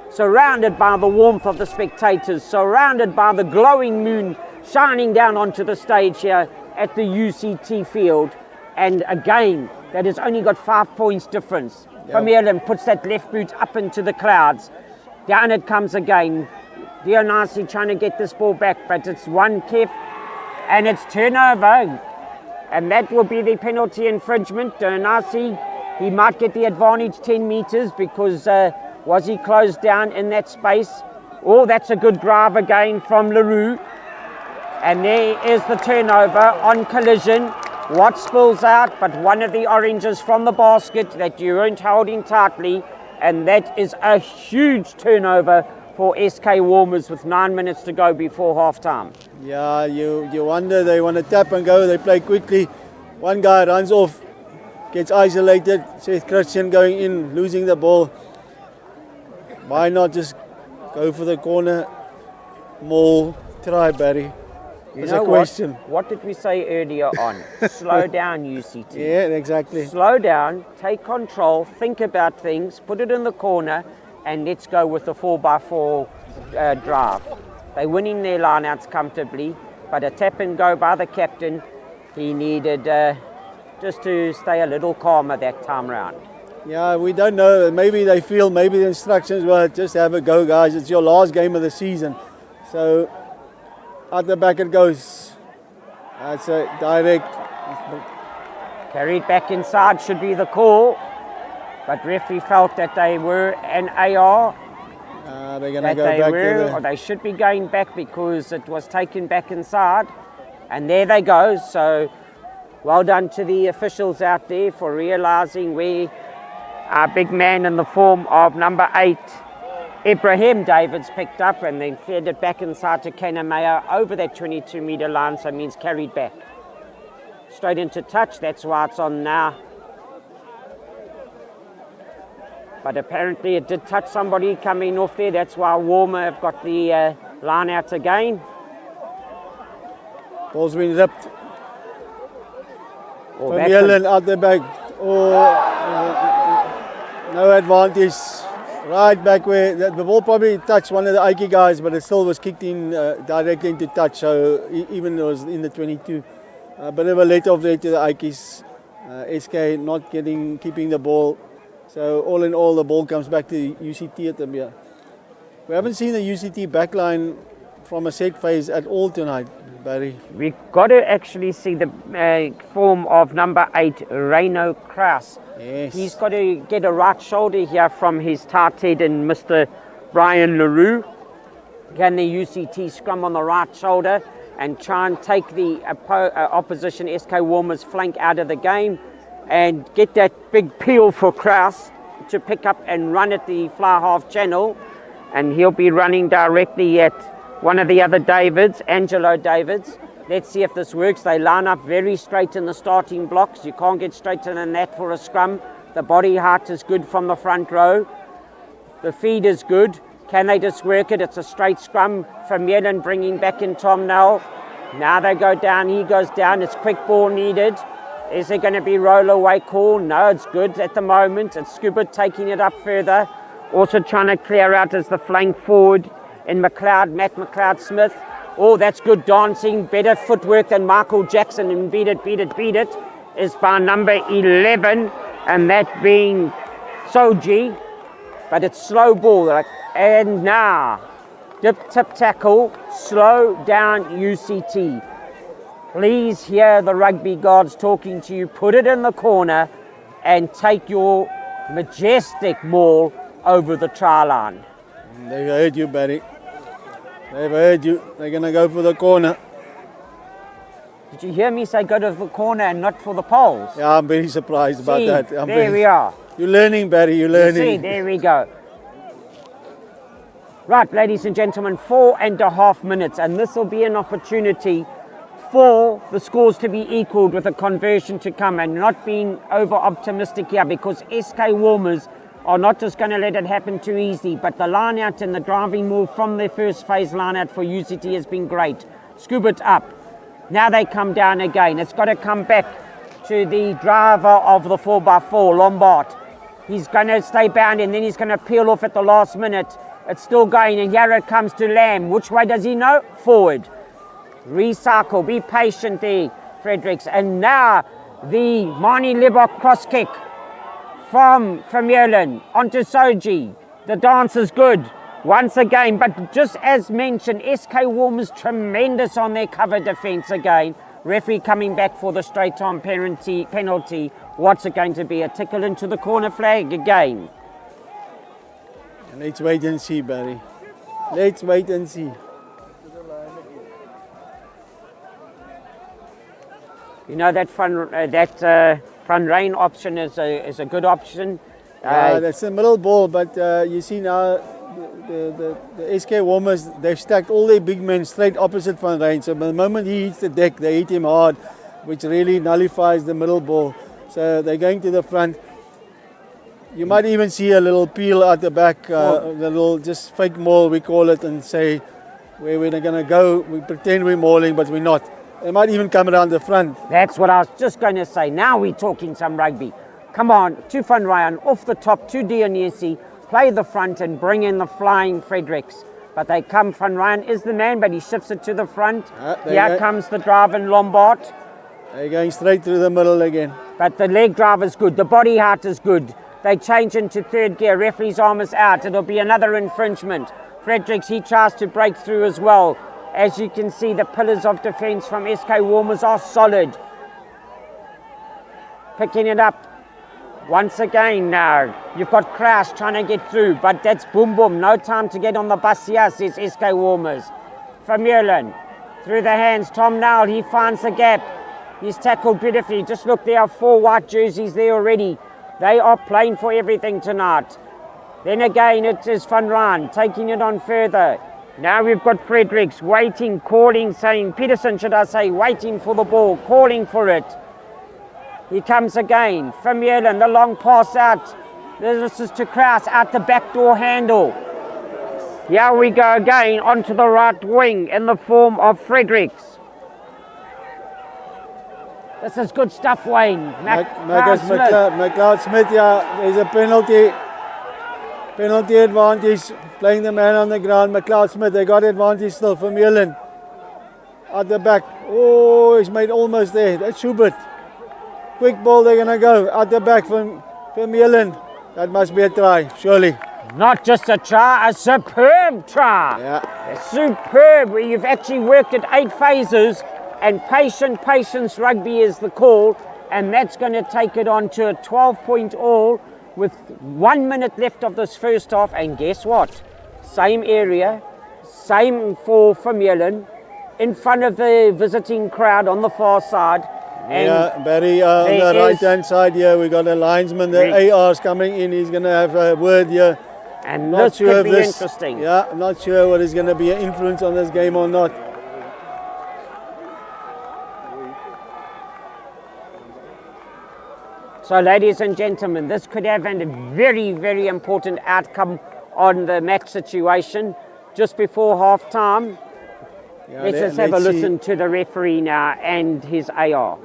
Surrounded by the warmth of the spectators, surrounded by the glowing moon shining down onto the stage here at the UCT field, and a game that has only got 5 points difference. From Ellen puts that left boot up into the clouds. Down it comes again. Dionisi trying to get this ball back, but it's one kick, and it's turnover. And that will be the penalty infringement. Nasi, he might get the advantage 10 metres because was he closed down in that space? Oh, that's a good drive again from LaRue. And there is the turnover on collision. What spills out, but one of the oranges from the basket that you weren't holding tightly. And that is a huge turnover for SK Walmers with 9 minutes to go before half time. Yeah, you wonder, they want to tap and go, they play quickly. One guy runs off, gets isolated, Seth Christian going in, losing the ball. Why not just go for the corner, maul, try, Barry? That's a question. What did we say earlier on? Slow down, UCT. Yeah, exactly. Slow down, take control, think about things, put it in the corner, and let's go with the 4x4 drive. They're winning their lineouts comfortably, but a tap and go by the captain. He needed just to stay a little calmer that time round. Yeah, we don't know. Maybe they feel, maybe the instructions were just have a go, guys. It's your last game of the season. So out the back it goes. That's a direct. Carried back inside should be the call, but referee felt that they were an AR. They're going to go back or they should be going back because it was taken back inside. And there they go. So well done to the officials out there for realising where our big man in the form of number 8, Ibrahim Davids, picked up and then fed it back inside to Kanamea over that 22-metre line, so it means carried back. Straight into touch, that's why it's on now. But apparently it did touch somebody coming off there, that's why Walmer have got the line out again. Ball's been ripped. From Yellen out the back. No advantage. Right back where the ball probably touched one of the Ikeys guys, but it still was kicked in directly into touch. So even though it was in the 22, a bit of a let off there to the Ikeys. SK not keeping the ball. So all in all, the ball comes back to UCT at the beer. We haven't seen the UCT backline from a set phase at all tonight, Barry. We've got to actually see the form of number 8, Reino Kraus. Yes. He's got to get a right shoulder here from his tight head and Mr. Brian LaRue. Can the UCT scrum on the right shoulder and try and take the opposition SK Walmers flank out of the game and get that big peel for Kraus to pick up and run at the fly half channel, and he'll be running directly at one of the other Davids, Angelo Davids. Let's see if this works. They line up very straight in the starting blocks. You can't get straighter than that for a scrum. The body height is good from the front row. The feed is good. Can they just work it? It's a straight scrum from Yellen bringing back in Tom Nell. Now they go down. He goes down. It's quick ball needed. Is there going to be roll away call? No, it's good at the moment. It's Scuba taking it up further. Also trying to clear out as the flank forward in Matt McLeod Smith. Oh, that's good dancing. Better footwork than Michael Jackson, and beat it is by number 11, and that being Soji. But it's slow ball. And now, dip tip tackle, slow down UCT. Please hear the rugby gods talking to you. Put it in the corner and take your majestic maul over the try line. They've heard you, Barry. They've heard you. They're going to go for the corner. Did you hear me say go to the corner and not for the poles? Yeah, I'm very surprised about that. There we are. You're learning, Barry. You're learning. See, there we go. Right, ladies and gentlemen, 4.5 minutes, and this will be an opportunity for the scores to be equalled with a conversion to come, and not being over optimistic here, because SK Walmers are not just going to let it happen too easy, but the line out and the driving move from their first phase line out for UCT has been great. Scoop it up. Now they come down again. It's got to come back to the driver of the 4x4, Lombard. He's going to stay bound and then he's going to peel off at the last minute. It's still going, and here it comes to Lamb. Which way does he know? Forward. Recycle. Be patient there, Fredericks. And now the Mani Libok cross kick from Yellen onto Soji. The dance is good once again, but just as mentioned, SK Walmers tremendous on their cover defence again. Referee coming back for the straight on penalty. What's it going to be? A tickle into the corner flag again. Let's wait and see, Barry. Let's wait and see. You know that front rain option is a good option. That's the middle ball, but you see now the SK Walmers, they've stacked all their big men straight opposite front rain. So the moment he hits the deck, they hit him hard, which really nullifies the middle ball. So they're going to the front. You might even see a little peel at the back, the little just fake maul we call it, and say where we're going to go. We pretend we're mauling, but we're not. They might even come around the front. That's what I was just going to say. Now we're talking some rugby. Come on, to Van Ryan, off the top, to Dionisi, play the front and bring in the flying Fredericks. But they come, Van Ryan is the man, but he shifts it to the front. Here comes the drive in Lombard. They're going straight through the middle again. But the leg drive is good, the body height is good. They change into third gear, referee's arm is out. It'll be another infringement. Fredericks, he tries to break through as well. As you can see, the pillars of defence from SK Walmers are solid. picking it up. Once again now, you've got Kraus trying to get through, but that's boom boom. No time to get on the bus here, says SK Walmers. Vermeulen, through the hands, Tom Nowell, he finds the gap. He's tackled beautifully. Just look, there are 4 white jerseys there already. They are playing for everything tonight. Then again, it is Van Rijn taking it on further. Now we've got Fredericks waiting, calling, saying, Peterson, should I say, waiting for the ball, calling for it. He comes again. Vermeulen, the long pass out. This is to Kraus, out the backdoor handle. Here we go again, onto the right wing in the form of Fredericks. This is good stuff, Wayne. McLeod Smith, yeah, there's a penalty. Penalty advantage, playing the man on the ground. McLeod Smith, they got advantage still. Vermeulen at the back. Oh, he's made almost there. That's Schubert. Quick ball, they're going to go at the back from Vermeulen. That must be a try, surely. Not just a try, a superb try. Yeah. A superb, where you've actually worked at 8 phases, and patience rugby is the call, and that's going to take it on to a 12-point all with 1 minute left of this first half. And guess what? Same area, same for Vermeulen, in front of the visiting crowd on the far side. And yeah, Barry, on the right-hand side here, we got a linesman. The AR's coming in. He's going to have a word here. And not this sure could be interesting. Yeah, I'm not sure what is going to be an influence on this game or not. So, ladies and gentlemen, this could have a very, very important outcome on the match situation just before half-time. Yeah, let's have a listen to the referee now and his AR.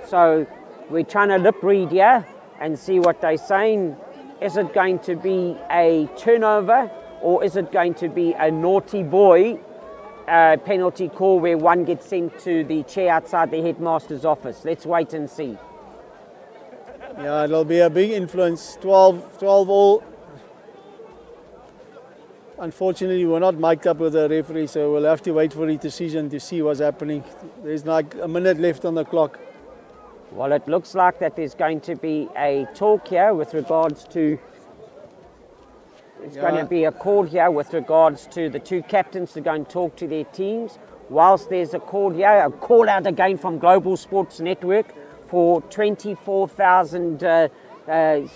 So, we're trying to lip read here and see what they're saying. Is it going to be a turnover, or is it going to be a naughty boy penalty call where one gets sent to the chair outside the headmaster's office? Let's wait and see. Yeah, it'll be a big influence. 12 all. Unfortunately, we're not mic'd up with the referee, so we'll have to wait for his decision to see what's happening. There's like a minute left on the clock. Well, it looks like that there's going to be a talk here with regards to... There's going to be a call here with regards to the 2 captains to go and talk to their teams. Whilst there's a call here, a call out again from Global Sports Network for 24,000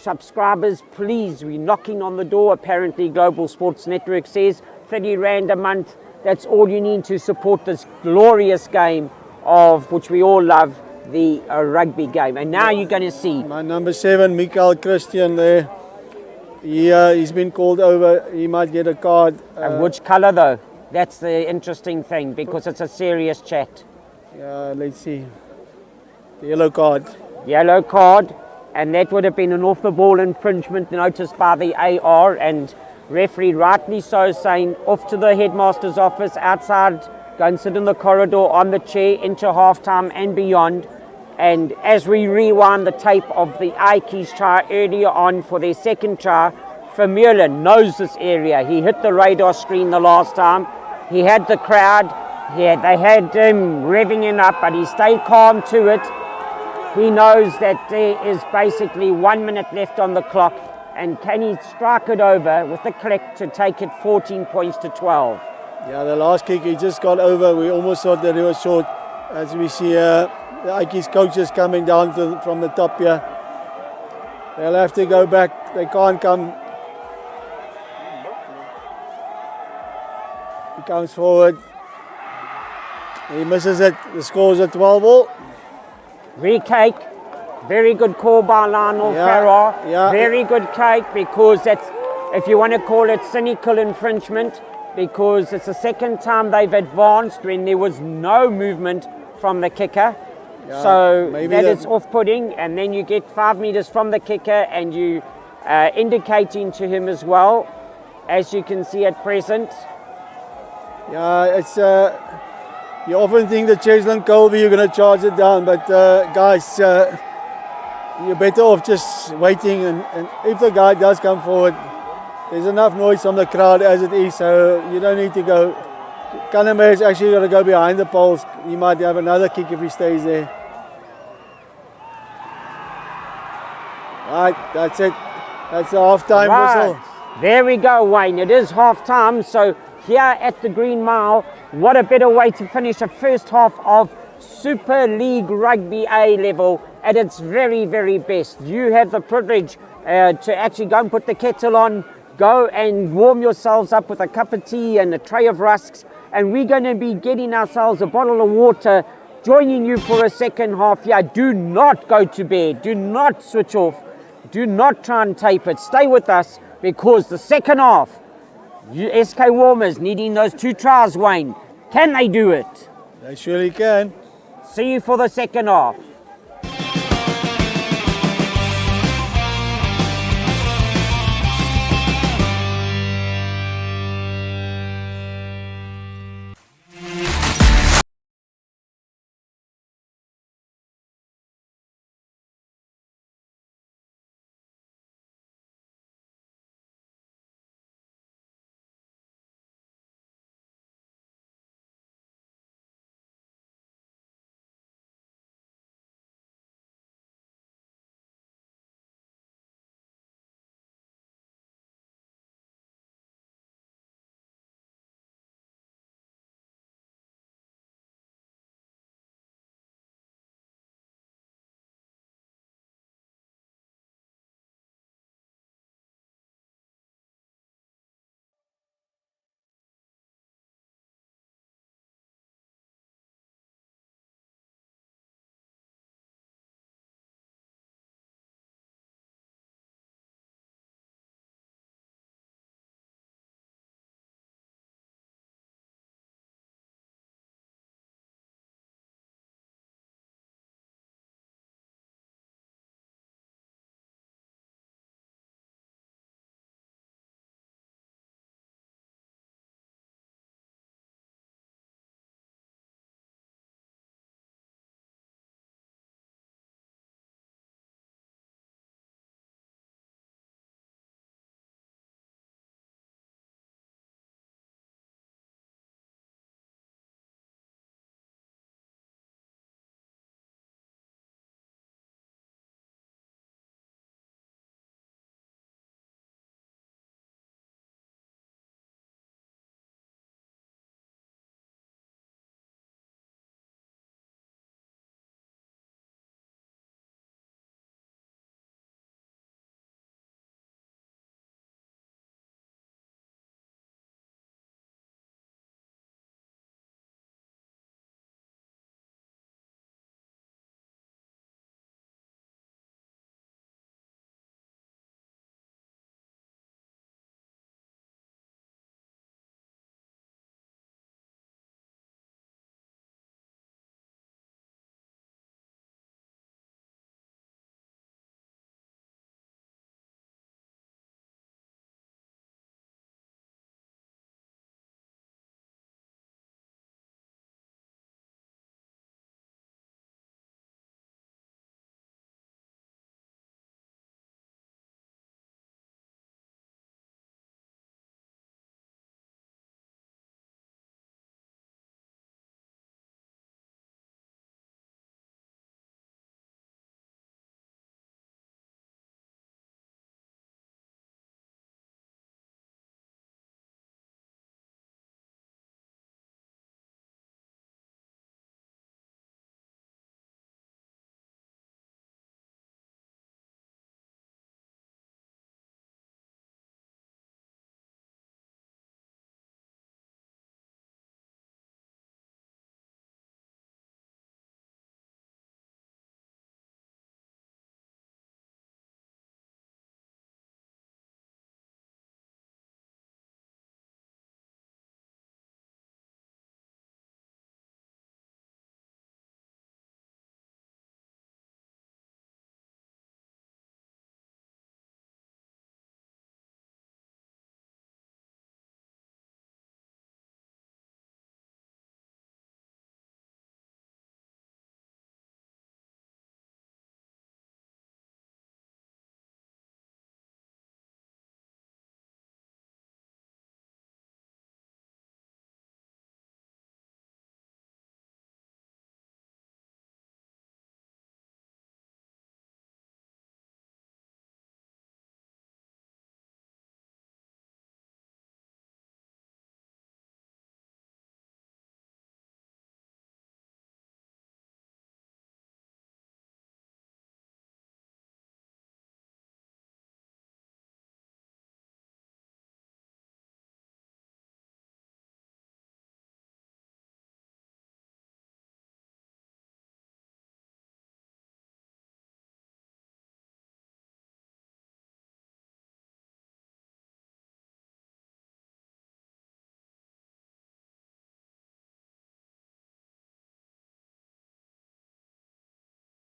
subscribers. Please, we're knocking on the door. Apparently, Global Sports Network says 30 Rand a month. That's all you need to support this glorious game of which we all love, the rugby game. And now you're going to see my number 7, Mikael Christian there. He's been called over. He might get a card. Which colour though? That's the interesting thing, because it's a serious chat. Yeah, let's see. The yellow card. Yellow card, and that would have been an off-the-ball infringement noticed by the AR, and referee rightly so saying off to the headmaster's office, outside, go and sit in the corridor on the chair into half-time and beyond. And as we rewind the tape of the Ikeys try earlier on for their second try, Vermeulen knows this area. He hit the radar screen the last time. He had the crowd. They had him revving it up, but he stayed calm to it. He knows that there is basically 1 minute left on the clock, and can he strike it over with the click to take it 14 points to 12? Yeah, the last kick he just got over. We almost thought that it was short. As we see the Ikeys coaches coming down from the top here. They'll have to go back. They can't come. He comes forward. He misses it. The score's at 12 all. Re-cake. Very good call by Lionel Farrar. Yeah. Very good cake, because that's, if you want to call it cynical infringement, because it's the second time they've advanced when there was no movement from the kicker. Yeah, so that is off-putting, and then you get 5 meters from the kicker and you indicating to him as well, as you can see at present. Yeah, it's you often think that Cheslin Colby, you're going to charge it down, but guys, you're better off just waiting, and if the guy does come forward, there's enough noise from the crowd as it is, so you don't need to go. Kanema's actually got to go behind the poles. He might have another kick if he stays there. Right, that's it. That's the half-time Right. whistle. There we go, Wayne. It is half time. So here at the Green Mile, what a better way to finish a first half of Super League Rugby A level at its very, very best. You have the privilege to actually go and put the kettle on, go and warm yourselves up with a cup of tea and a tray of rusks, and we're going to be getting ourselves a bottle of water, joining you for a second half. Yeah, do not go to bed. Do not switch off. Do not try and tape it. Stay with us, because the second half, SK Walmers needing those 2 tries, Wayne. Can they do it? They surely can. See you for the second half.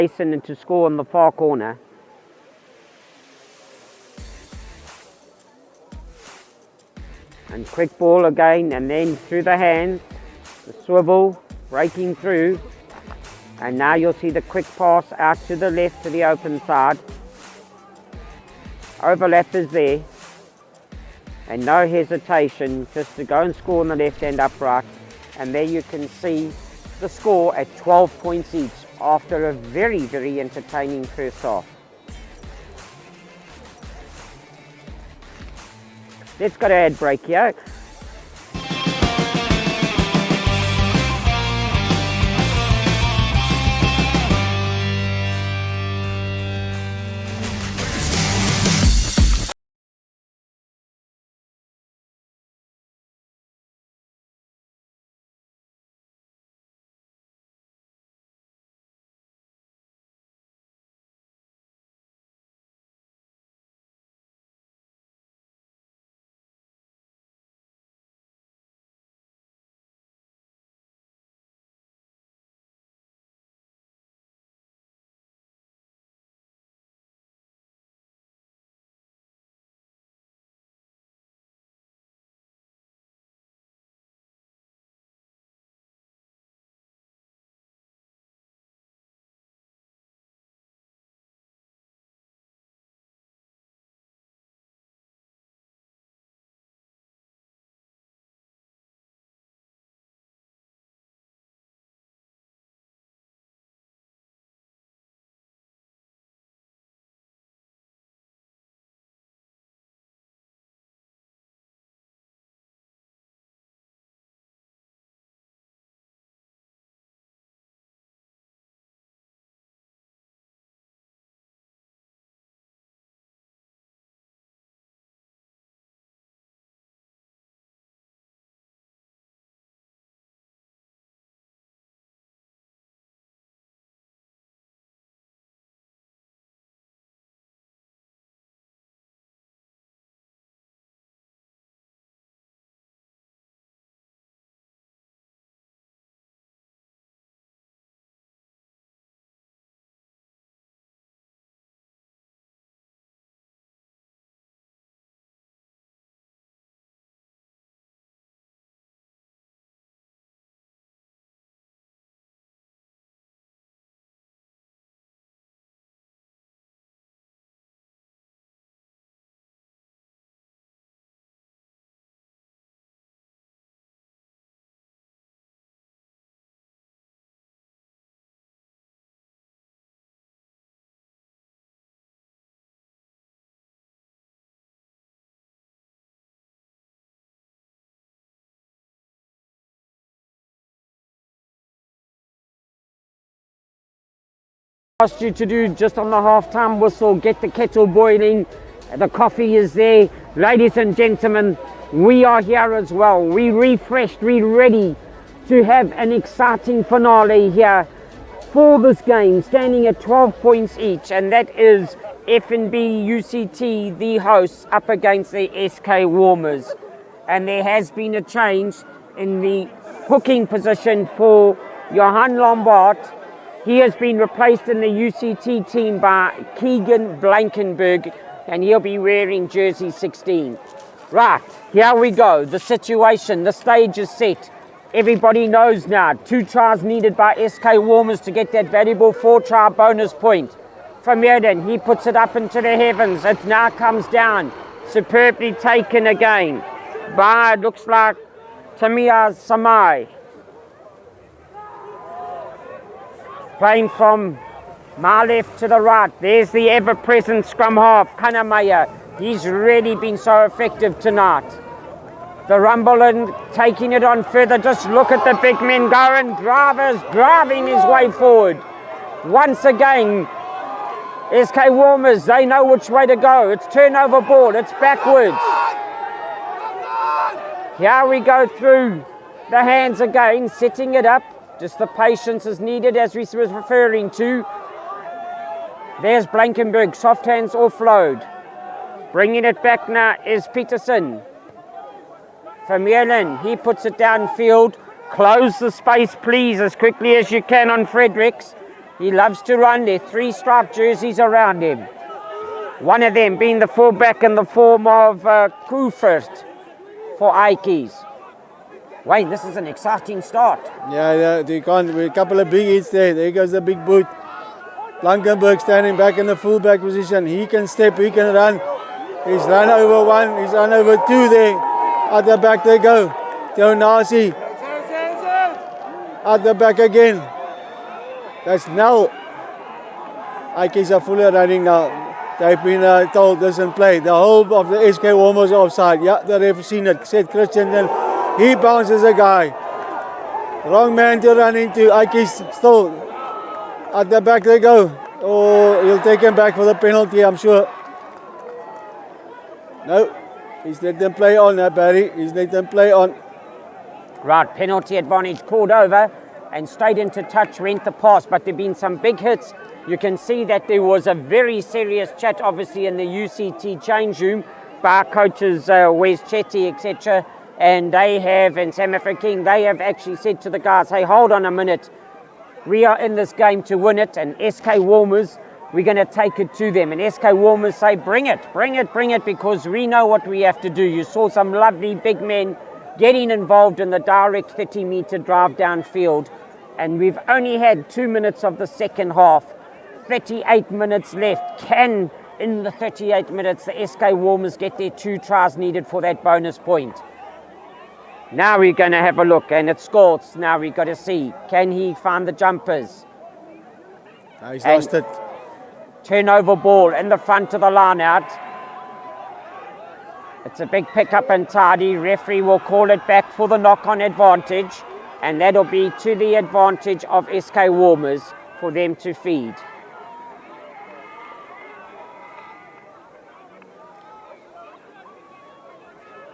Jason to score in the far corner. And quick ball again, and then through the hands, the swivel, breaking through. And now you'll see the quick pass out to the left to the open side. Overlap is there. And no hesitation, just to go and score on the left hand upright. And there you can see the score at 12 points each after a very, very entertaining first half. Let's go to ad break here. Asked you to do just on the half-time whistle, get the kettle boiling, the coffee is there. Ladies and gentlemen, we are here as well. We refreshed, we ready to have an exciting finale here for this game, standing at 12 points each, and that is F&B UCT, the hosts, up against the SK Walmers. And there has been a change in the hooking position for Johan Lombard. He has been replaced in the UCT team by Keegan Blankenberg, and he'll be wearing jersey 16. Right, here we go. The situation, the stage is set. Everybody knows now. 2 tries needed by SK Walmers to get that valuable 4-try bonus point. From Erden, he puts it up into the heavens. It now comes down. Superbly taken again by, looks like, Tamia Samai. Playing from my left to the right. There's the ever-present scrum half, Kanamaya. He's really been so effective tonight. The rumble and taking it on further. Just look at the big men go, and Drivers driving his way forward. Once again, SK Walmers, they know which way to go. It's turnover ball, it's backwards. Here we go through the hands again, setting it up. Just the patience is needed, as we were referring to. There's Blankenberg, soft hands offload. Bringing it back now is Peterson. Vermeulen, he puts it downfield. Close the space, please, as quickly as you can on Fredericks. He loves to run. There are 3 striped jerseys around him. One of them being the fullback in the form of First for Ikeys. Wayne, this is an exciting start. Yeah, they can't. A couple of big hits there. There goes the big boot. Blankenberg standing back in the fullback position. He can step, he can run. He's run over 1, he's run over 2 there. At the back they go. Teonasi. At the back again. That's now. Ikeys are fully running now. They've been told doesn't play. The whole of the SK Walmers are offside. Yeah, the ref seen it. Said Christian. He bounces a guy. Wrong man to run into. Ikeys still. At the back they go. Oh, he'll take him back for the penalty, I'm sure. No, he's let them play on, Barry. He's let them play on. Right, penalty advantage called over and straight into touch went the pass, but there have been some big hits. You can see that there was a very serious chat, obviously, in the UCT change room by coaches Wes Chetty, etc. And they have, and Sam King, they have actually said to the guys, hey, hold on a minute. We are in this game to win it, and SK Walmers, we're going to take it to them. And SK Walmers say, bring it, because we know what we have to do. You saw some lovely big men getting involved in the direct 30-meter drive downfield. And we've only had 2 minutes of the second half. 38 minutes left. Can, in the 38 minutes, the SK Walmers get their 2 tries needed for that bonus point? Now we're going to have a look, and it's Scorts. Now we've got to see, can he find the jumpers? He's lost it. Turnover ball in the front of the line out. It's a big pickup and tidy. Referee will call it back for the knock-on advantage, and that'll be to the advantage of SK Walmers for them to feed.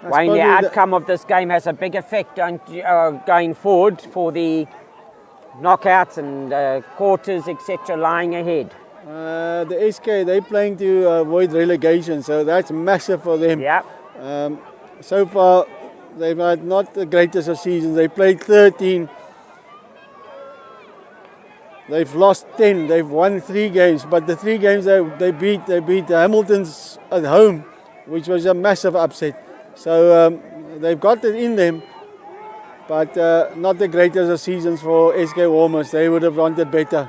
Wayne, the outcome of this game has a big effect going forward for the knockouts and quarters, etc., lying ahead. The SK, they're playing to avoid relegation, so that's massive for them. Yeah. So far, they've had not the greatest of seasons. They played 13. They've lost 10. They've won 3 games, but the 3 games they beat the Hamiltons at home, which was a massive upset. So they've got it in them, but not the greatest of seasons for SK Walmers. They would have wanted better.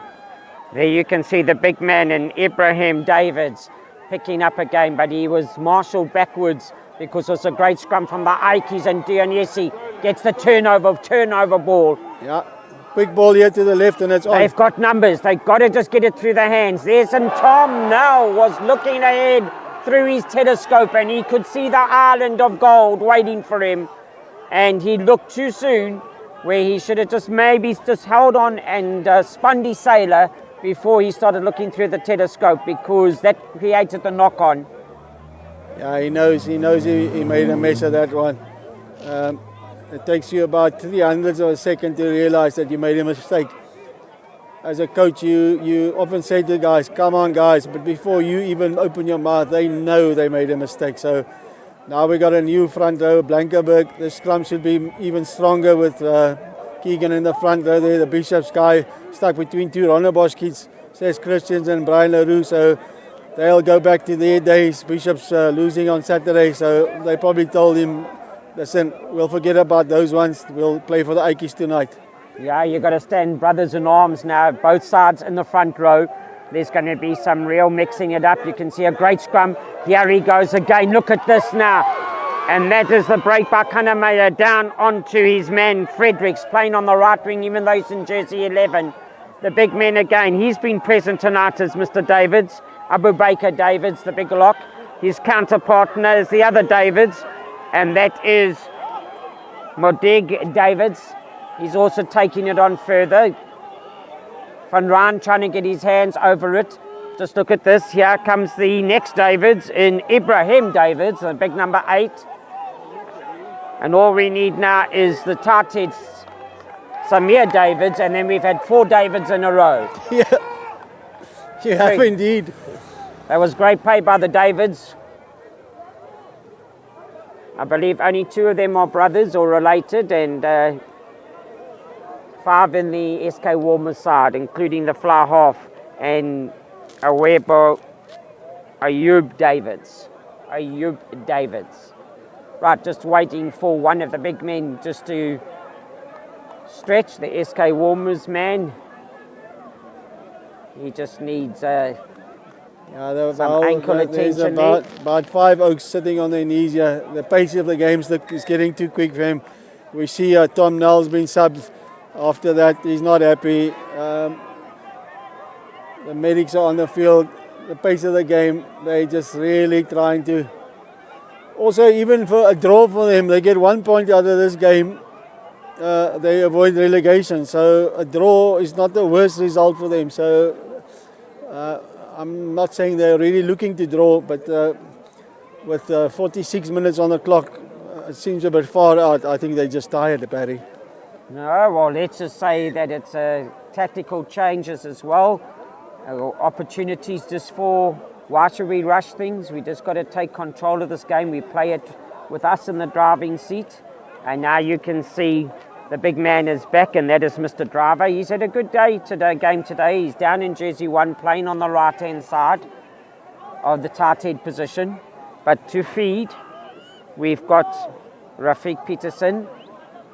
There you can see the big man in Ibrahim Davids picking up a game, but he was marshalled backwards because it was a great scrum from the Ikeys, and Dionisi gets the turnover ball. Yeah, quick ball here to the left, and it's on. They've got numbers. They've got to just get it through their hands. There's and Tom now was looking ahead through his telescope, and he could see the island of gold waiting for him, and he looked too soon, where he should have just maybe just held on and spun his sailor before he started looking through the telescope, because that created the knock-on. Yeah, he knows he made a mess of that one. It takes you about 300ths of a second to realize that you made a mistake. As a coach, you often say to guys, come on guys, but before you even open your mouth, they know they made a mistake. So now we got a new front row, Blankenberg. The scrum should be even stronger with Keegan in the front row there. The Bishop's guy stuck between 2 Ronnebosch kids, says Christians and Brian LaRue. So they'll go back to their days. Bishop's losing on Saturday, so they probably told him, listen, we'll forget about those ones. We'll play for the Ikeys tonight. Yeah, you've got to stand brothers in arms now, both sides in the front row. There's going to be some real mixing it up. You can see a great scrum. Here he goes again. Look at this now. And that is the break by Kanamaya down onto his man Fredericks, playing on the right wing, even though he's in jersey 11. The big man again. He's been present tonight as Mr. Davids, Abu Baker Davids, the big lock. His counterpartner is the other Davids, and that is Modig Davids. He's also taking it on further. Van Rijn trying to get his hands over it. Just look at this. Here comes the next Davids in Ibrahim Davids, the big number 8. And all we need now is the tight head Samir Davids, and then we've had 4 Davids in a row. Yeah, you have indeed. That was great play by the Davids. I believe only 2 of them are brothers or related, and 5 in the SK Walmers side, including the fly half and Awebo Ayub Davids. Right, just waiting for one of the big men just to stretch, the SK Walmers man. He just needs some ankle attention. There's about 5 Oaks sitting on their knees here. The pace of the game is getting too quick for him. We see Tom Nell's been subbed. After that, he's not happy. The medics are on the field. The pace of the game, they're just really trying to. Also, even for a draw for them, they get 1 point out of this game. They avoid relegation. So a draw is not the worst result for them. So I'm not saying they're really looking to draw, but with 46 minutes on the clock, it seems a bit far out. I think they're just tired, Barry. No, well, let's just say that it's tactical changes as well. Opportunities just for, why should we rush things? We just got to take control of this game. We play it with us in the driving seat. And now you can see the big man is back, and that is Mr. Driver. He's had a good game today. He's down in jersey 1, playing on the right-hand side of the tight head position. But to feed, we've got Rafiq Peterson.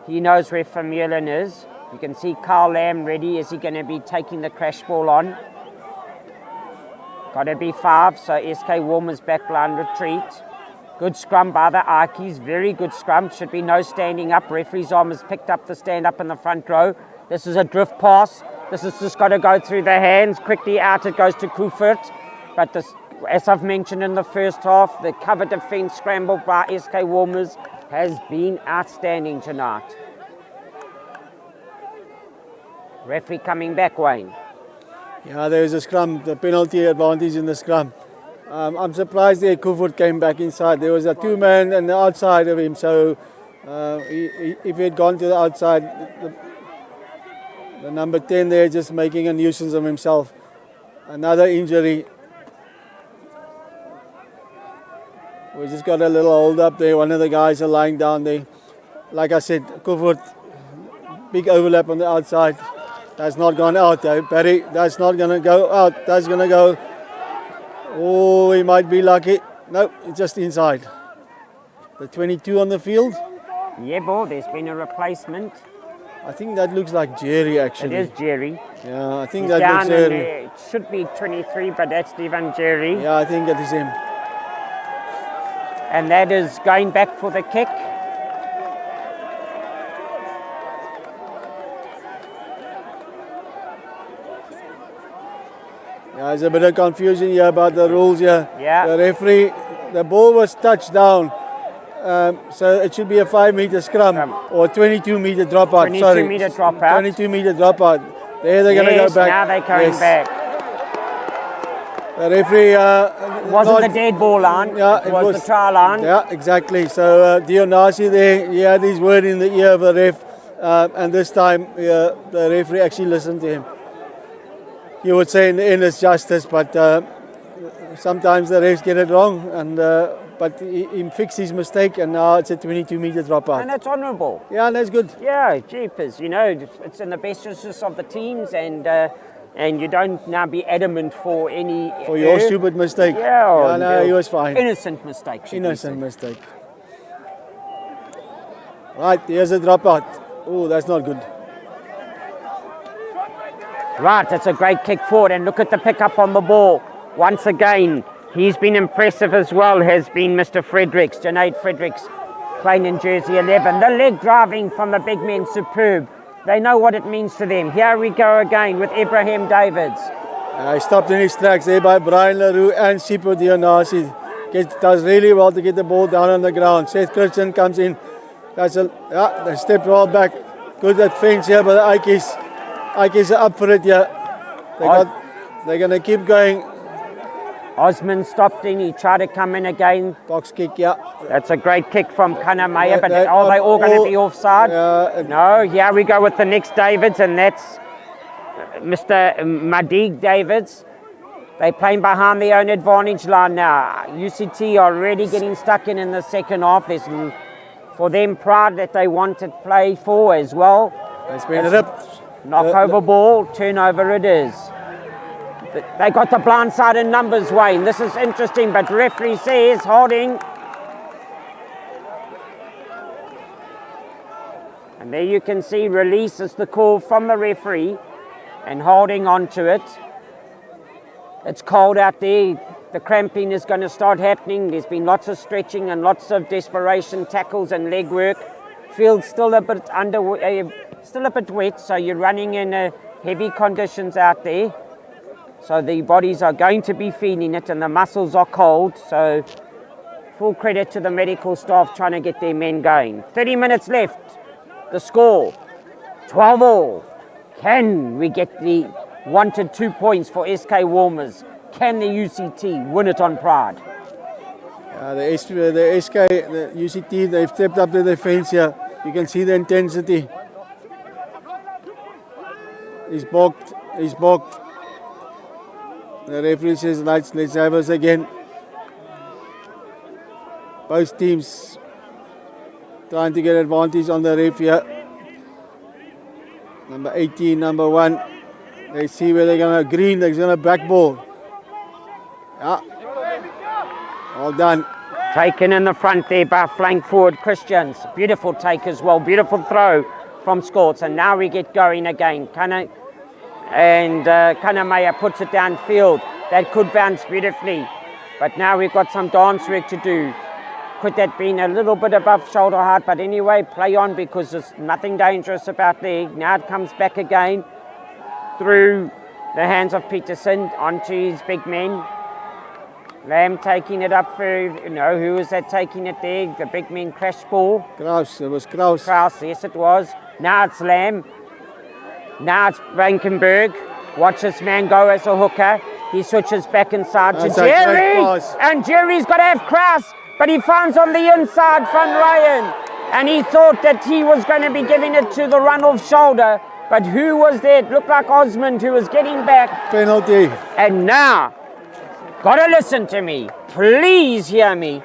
He knows where Vermeulen is. You can see Carl Lamb ready. Is he going to be taking the crash ball on? Got to be 5, so SK Walmers backline retreat. Good scrum by the Ikeys, very good scrum. Should be no standing up. Referee's arm has picked up the stand up in the front row. This is a drift pass. This has just got to go through the hands. Quickly out it goes to Kufert. But this, as I've mentioned in the first half, the cover defence scramble by SK Walmers has been outstanding tonight. Referee coming back, Wayne. Yeah, there's a scrum, the penalty advantage in the scrum. I'm surprised that Kufert came back inside. There was a 2-man on the outside of him, so if he had gone to the outside, the number 10 there just making a nuisance of himself. Another injury. We just got a little hold up there. One of the guys are lying down there. Like I said, Kufert, big overlap on the outside. That's not gone out though, Barry. That's not going to go out. That's going to go. Oh, he might be lucky. No, it's just inside. The 22 on the field. Yeah, boy, there's been a replacement. I think that looks like Jerry actually. It is Jerry. Yeah, I think He's that looks Jerry. It should be 23, but that's Devan Jerry. Yeah, I think that is him. And that is going back for the kick. Yeah, there's a bit of confusion here about the rules here. Yeah. The referee, the ball was touched down. So it should be a 5-meter scrum or 22-meter dropout. 22-meter dropout. 22-meter dropout. There they're going to go back. Now they're going back. The referee wasn't the dead ball line. Yeah, it was the try line. Yeah, exactly. So Dionasi there, he had his word in the ear of the ref, and this time the referee actually listened to him. You would say in the end it's justice, but sometimes the refs get it wrong, and but he fixed his mistake, and now it's a 22-meter dropout. And that's honourable. Yeah, and that's good. Yeah, jeepers, you know, it's in the best interest of the teams, and you don't now be adamant for any... For your stupid mistake. Yeah, no, he was fine. Innocent mistake. Innocent mistake. Right, here's a dropout. Oh, that's not good. Right, that's a great kick forward, and look at the pickup on the ball. Once again, he's been impressive as well, has been Mr. Fredericks, Junaid Fredericks, playing in jersey 11. The leg driving from the big men, superb. They know what it means to them. Here we go again with Ibrahim Davids. He stopped in his tracks there by Brian LaRue and Sipo Dionasi. Does really well to get the ball down on the ground. Seth Christian comes in. They stepped well back. Good defense here by the Ikeys. Ikeys are up for it here. They're going to keep going. Osman stopped in. He tried to come in again. Box kick, yeah. That's a great kick from Kanamaya, but are they all going to be offside? No, here we go with the next Davids, and that's Mr. Madig Davids. They're playing behind their own advantage line now. UCT are already getting stuck in the second half. There's for them pride that they want to play for as well. It's been ripped. Knockover ball, turnover it is. They got the blind side in numbers, Wayne. This is interesting, but referee says holding. And there you can see release is the call from the referee and holding on to it. It's cold out there. The cramping is going to start happening. There's been lots of stretching and lots of desperation tackles and leg work. Field's still a bit still a bit wet, so you're running in heavy conditions out there. So the bodies are going to be feeling it and the muscles are cold. So full credit to the medical staff trying to get their men going. 30 minutes left. The score, 12-all. Can we get the wanted 2 points for SK Walmers? Can the UCT win it on pride? The SK, the UCT, they've stepped up the defense here. You can see the intensity. He's balked. The referee says, let's have us again. Both teams trying to get advantage on the ref here. Number 18, number 1. They see where they're going to green, they're going to back ball. Yeah. All done. Taken in the front there by flank forward Christians. Beautiful take as well. Beautiful throw from Scorts. And now we get going again. Kanamaya puts it downfield. That could bounce beautifully. But now we've got some dance work to do. Could that been a little bit above shoulder height? But anyway, play on because there's nothing dangerous about there. Now it comes back again through the hands of Peterson onto his big men. Lamb taking it up for, who was that taking it there? The big men crash ball. Kraus, it was Kraus. Kraus, yes it was. Now it's Lamb. Now it's Brankenberg. Watch this man go as a hooker. He switches back inside to Jerry. And Jerry's got to have Kraus, but he finds on the inside Van Ryan. And he thought that he was going to be giving it to the run-off shoulder. But who was there? It looked like Osmond who was getting back. Penalty. And now, gotta listen to me. Please hear me.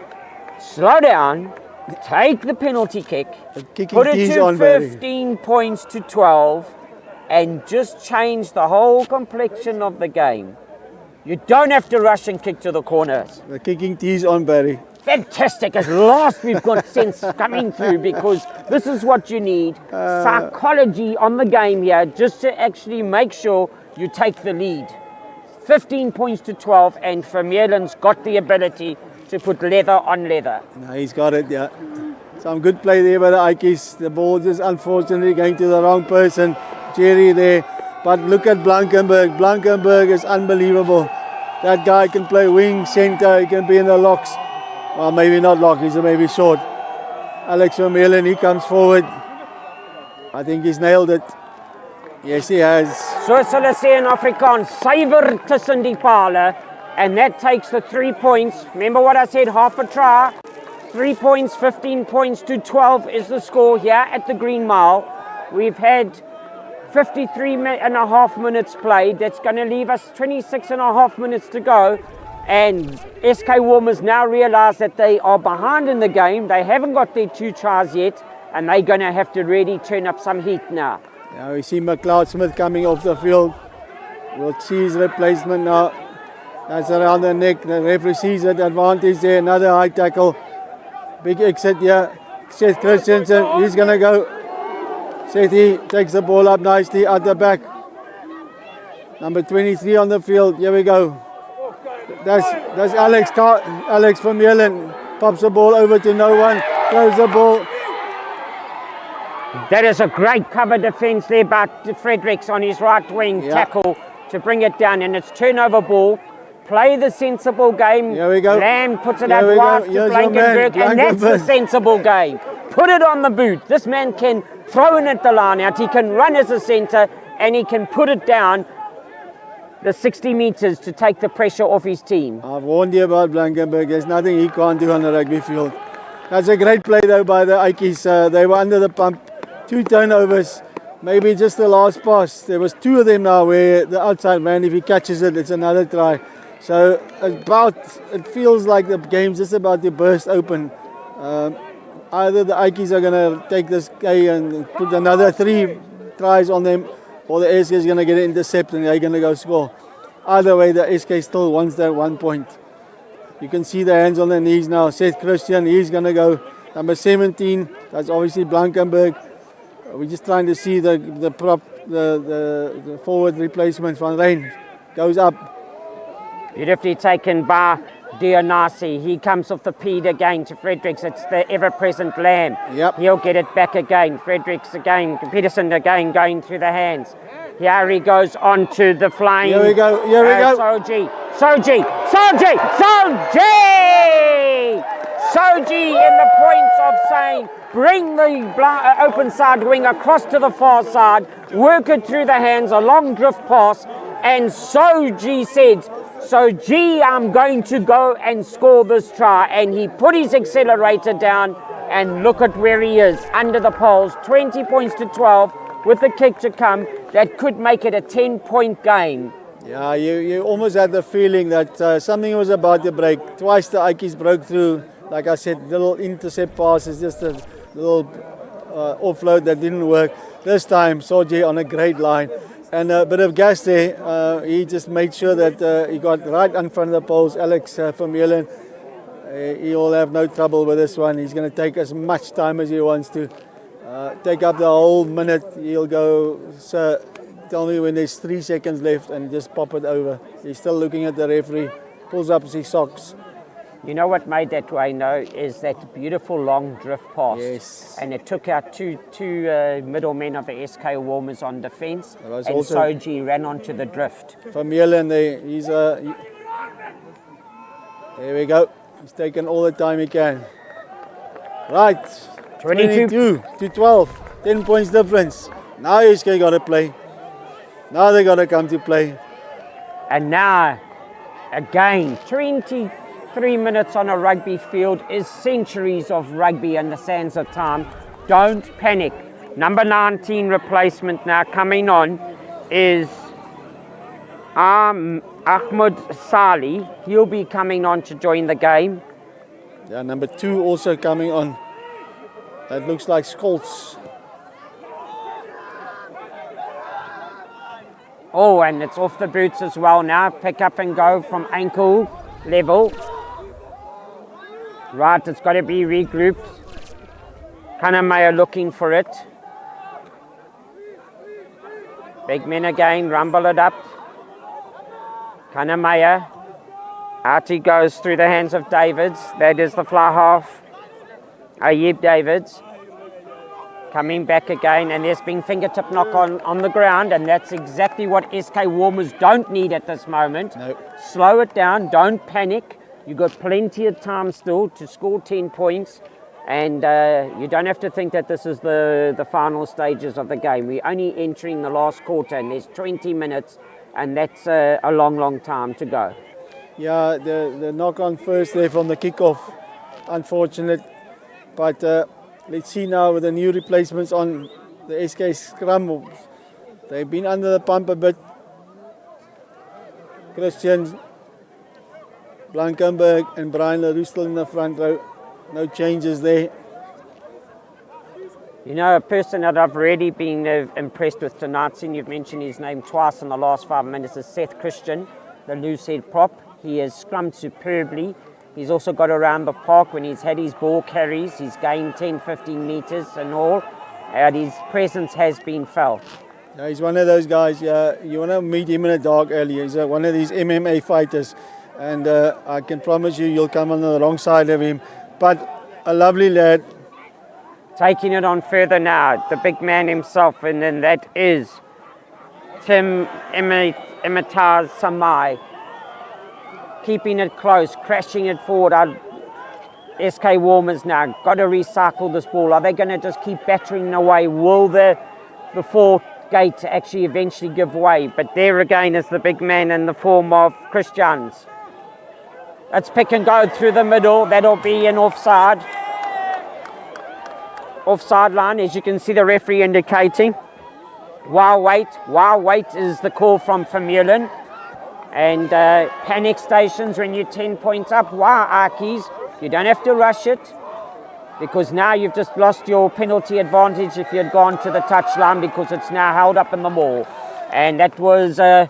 Slow down. Take the penalty kick. Put it to 15 points to 12. And just change the whole complexion of the game. You don't have to rush and kick to the corners. The kicking tees on, Barry. Fantastic. At last we've got sense coming through because this is what you need. Psychology on the game here just to actually make sure you take the lead. 15 points to 12 and Vermeulen's got the ability to put leather on leather. No, he's got it, yeah. Some good play there by the Ikeys. The ball just unfortunately going to the wrong person. Jerry there. But look at Blankenberg. Blankenberg is unbelievable. That guy can play wing, center, he can be in the locks. Well, maybe not lock, he's maybe short. Alex Vermeulen, he comes forward. I think he's nailed it. Yes, he has. Soos hulle sê in Afrikaans, suiwer tussen die pale. And that takes the 3 points. Remember what I said, half a try. 3 points, 15 points to 12 is the score here at the Green Mile. We've had 53 and a half minutes played. That's going to leave us 26 and a half minutes to go. And SK Walmers now realise that they are behind in the game. They haven't got their 2 tries yet. And they're going to have to really turn up some heat now. Now we see McLeod Smith coming off the field. We'll see his replacement now. That's around the neck. The referee sees it. Advantage there. Another high tackle. Big exit here. Seth Christensen. He's going to go. Sethi takes the ball up nicely at the back. Number 23 on the field. Here we go. That's Alex Vermeulen. Pops the ball over to no one. Throws the ball. That is a great cover defence there by Fredericks on his right wing tackle to bring it down. And it's turnover ball. Play the sensible game. Here we go. Lamb puts it out wide to Blankenberg. And that's the sensible game. Put it on the boot. This man can throw in at the line out. He can run as a centre and he can put it down the 60 metres to take the pressure off his team. I've warned you about Blankenberg. There's nothing he can't do on the rugby field. That's a great play though by the Ikeys. They were under the pump. 2 turnovers. Maybe just the last pass. There was 2 of them now where the outside man, if he catches it, it's another try. So it feels like the game's just about to burst open. Either the Ikeys are going to take this guy and put another 3 tries on them, or the SK is going to get an intercept and they're going to go score. Either way, the SK still wants that 1 point. You can see the hands on the knees now. Seth Christian, he's going to go. Number 17, that's obviously Blankenberg. We're just trying to see the forward replacement from Rein. Goes up. Beautifully taken by Dionisi. He comes off the peed again to Fredericks. It's the ever-present Lamb. Yep. He'll get it back again. Fredericks again. Peterson again going through the hands. Here he goes on to the flying. Here we go. Here we go. Soji in the points of saying, bring the open side wing across to the far side, work it through the hands, a long drift pass, and Soji said, Soji, I'm going to go and score this try. And he put his accelerator down, and look at where he is, under the poles, 20 points to 12, with the kick to come, that could make it a 10-point game. Yeah, you almost had the feeling that something was about to break. Twice the Ikeys broke through. Like I said, little intercept passes, just a little offload that didn't work. This time, Soji on a great line. And a bit of gas there. He just made sure that he got right in front of the poles. Alex Vermeulen, he will have no trouble with this one. He's going to take as much time as he wants to. Take up the whole minute. He'll go, sir, tell me when there's 3 seconds left, and just pop it over. He's still looking at the referee, pulls up his socks. You know what made that way, no, is that beautiful long drift pass. Yes. And it took out two middlemen of the SK Walmers on defence, and Soji ran onto the drift. Vermeulen there, there we go. He's taken all the time he can. Right, 22 to 12, 10 points difference. Now SK got to play. Now they got to come to play. And now, again, 23 minutes on a rugby field is centuries of rugby in the sands of time. Don't panic. Number 19 replacement now coming on is Ahmed Sali. He'll be coming on to join the game. Yeah, number 2 also coming on. That looks like Scholz. Oh, and it's off the boots as well now. Pick up and go from ankle level. Right, it's got to be regrouped. Kanamaya looking for it. Big men again, rumble it up. Kanamaya. Out he goes through the hands of Davids. That is the fly half. Ayib Davids. Coming back again, and there's been fingertip knock on the ground, and that's exactly what SK Walmers don't need at this moment. No. Slow it down, don't panic. You've got plenty of time still to score 10 points, and you don't have to think that this is the final stages of the game. We're only entering the last quarter, and there's 20 minutes, and that's a long, long time to go. Yeah, the knock on first there from the kickoff, unfortunate, but let's see now with the new replacements on the SK scrum. They've been under the pump a bit. Christian, Blankenberg and Brian LaRue still in the front row. No changes there. You know, a person that I've really been impressed with tonight, since you've mentioned his name twice in the last 5 minutes, is Seth Christian, the loose head prop. He has scrummed superbly. He's also got around the park when he's had his ball carries. He's gained 10, 15 metres and all. And his presence has been felt. Yeah, he's one of those guys, you want to meet him in a dark alley. He's one of these MMA fighters. And I can promise you'll come on the wrong side of him. But a lovely lad. Taking it on further now, the big man himself, and then that is Tim Emitaz Samai. Keeping it close, crashing it forward. SK Walmers now got to recycle this ball. Are they going to just keep battering away? Will the four gate actually eventually give way? But there again is the big man in the form of Christians. Let's pick and go through the middle. That'll be an offside line, as you can see the referee indicating. While wait is the call from Vermeulen. And panic stations when you're 10 points up. Ikeys, you don't have to rush it. because now you've just lost your penalty advantage if you had gone to the touchline, because it's now held up in the maul. And that was a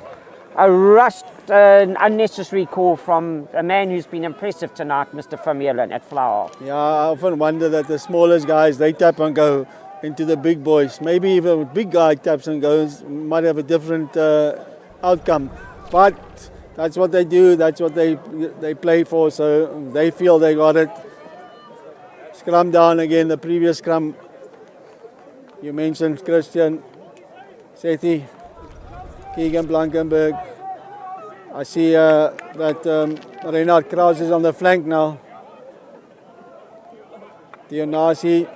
rushed, unnecessary call from a man who's been impressive tonight, Mr. Vermeulen at flower. Yeah, I often wonder that the smallest guys, they tap and go into the big boys. Maybe if a big guy taps and goes, might have a different outcome. But that's what they do, that's what they play for, so they feel they got it. Scrum down again, the previous scrum. You mentioned Christian, Sethi, Keegan Blankenberg. I see that Reinhard Kraus is on the flank now. Dionasi.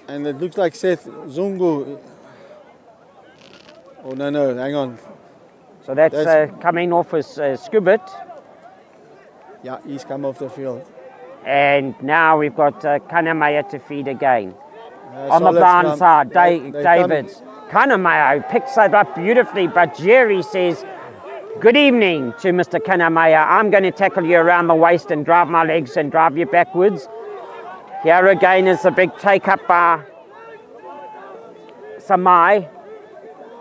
And it looks like Seth Zungu. Oh, no, hang on. So that's coming off as Skubit. Yeah, he's come off the field. And now we've got Kanamaya to feed again. On the blind side, Davids. Kanamaya picks it up beautifully, but Jerry says, good evening to Mr. Kanamaya. I'm going to tackle you around the waist and drive my legs and drive you backwards. Here again is a big take up by Samai.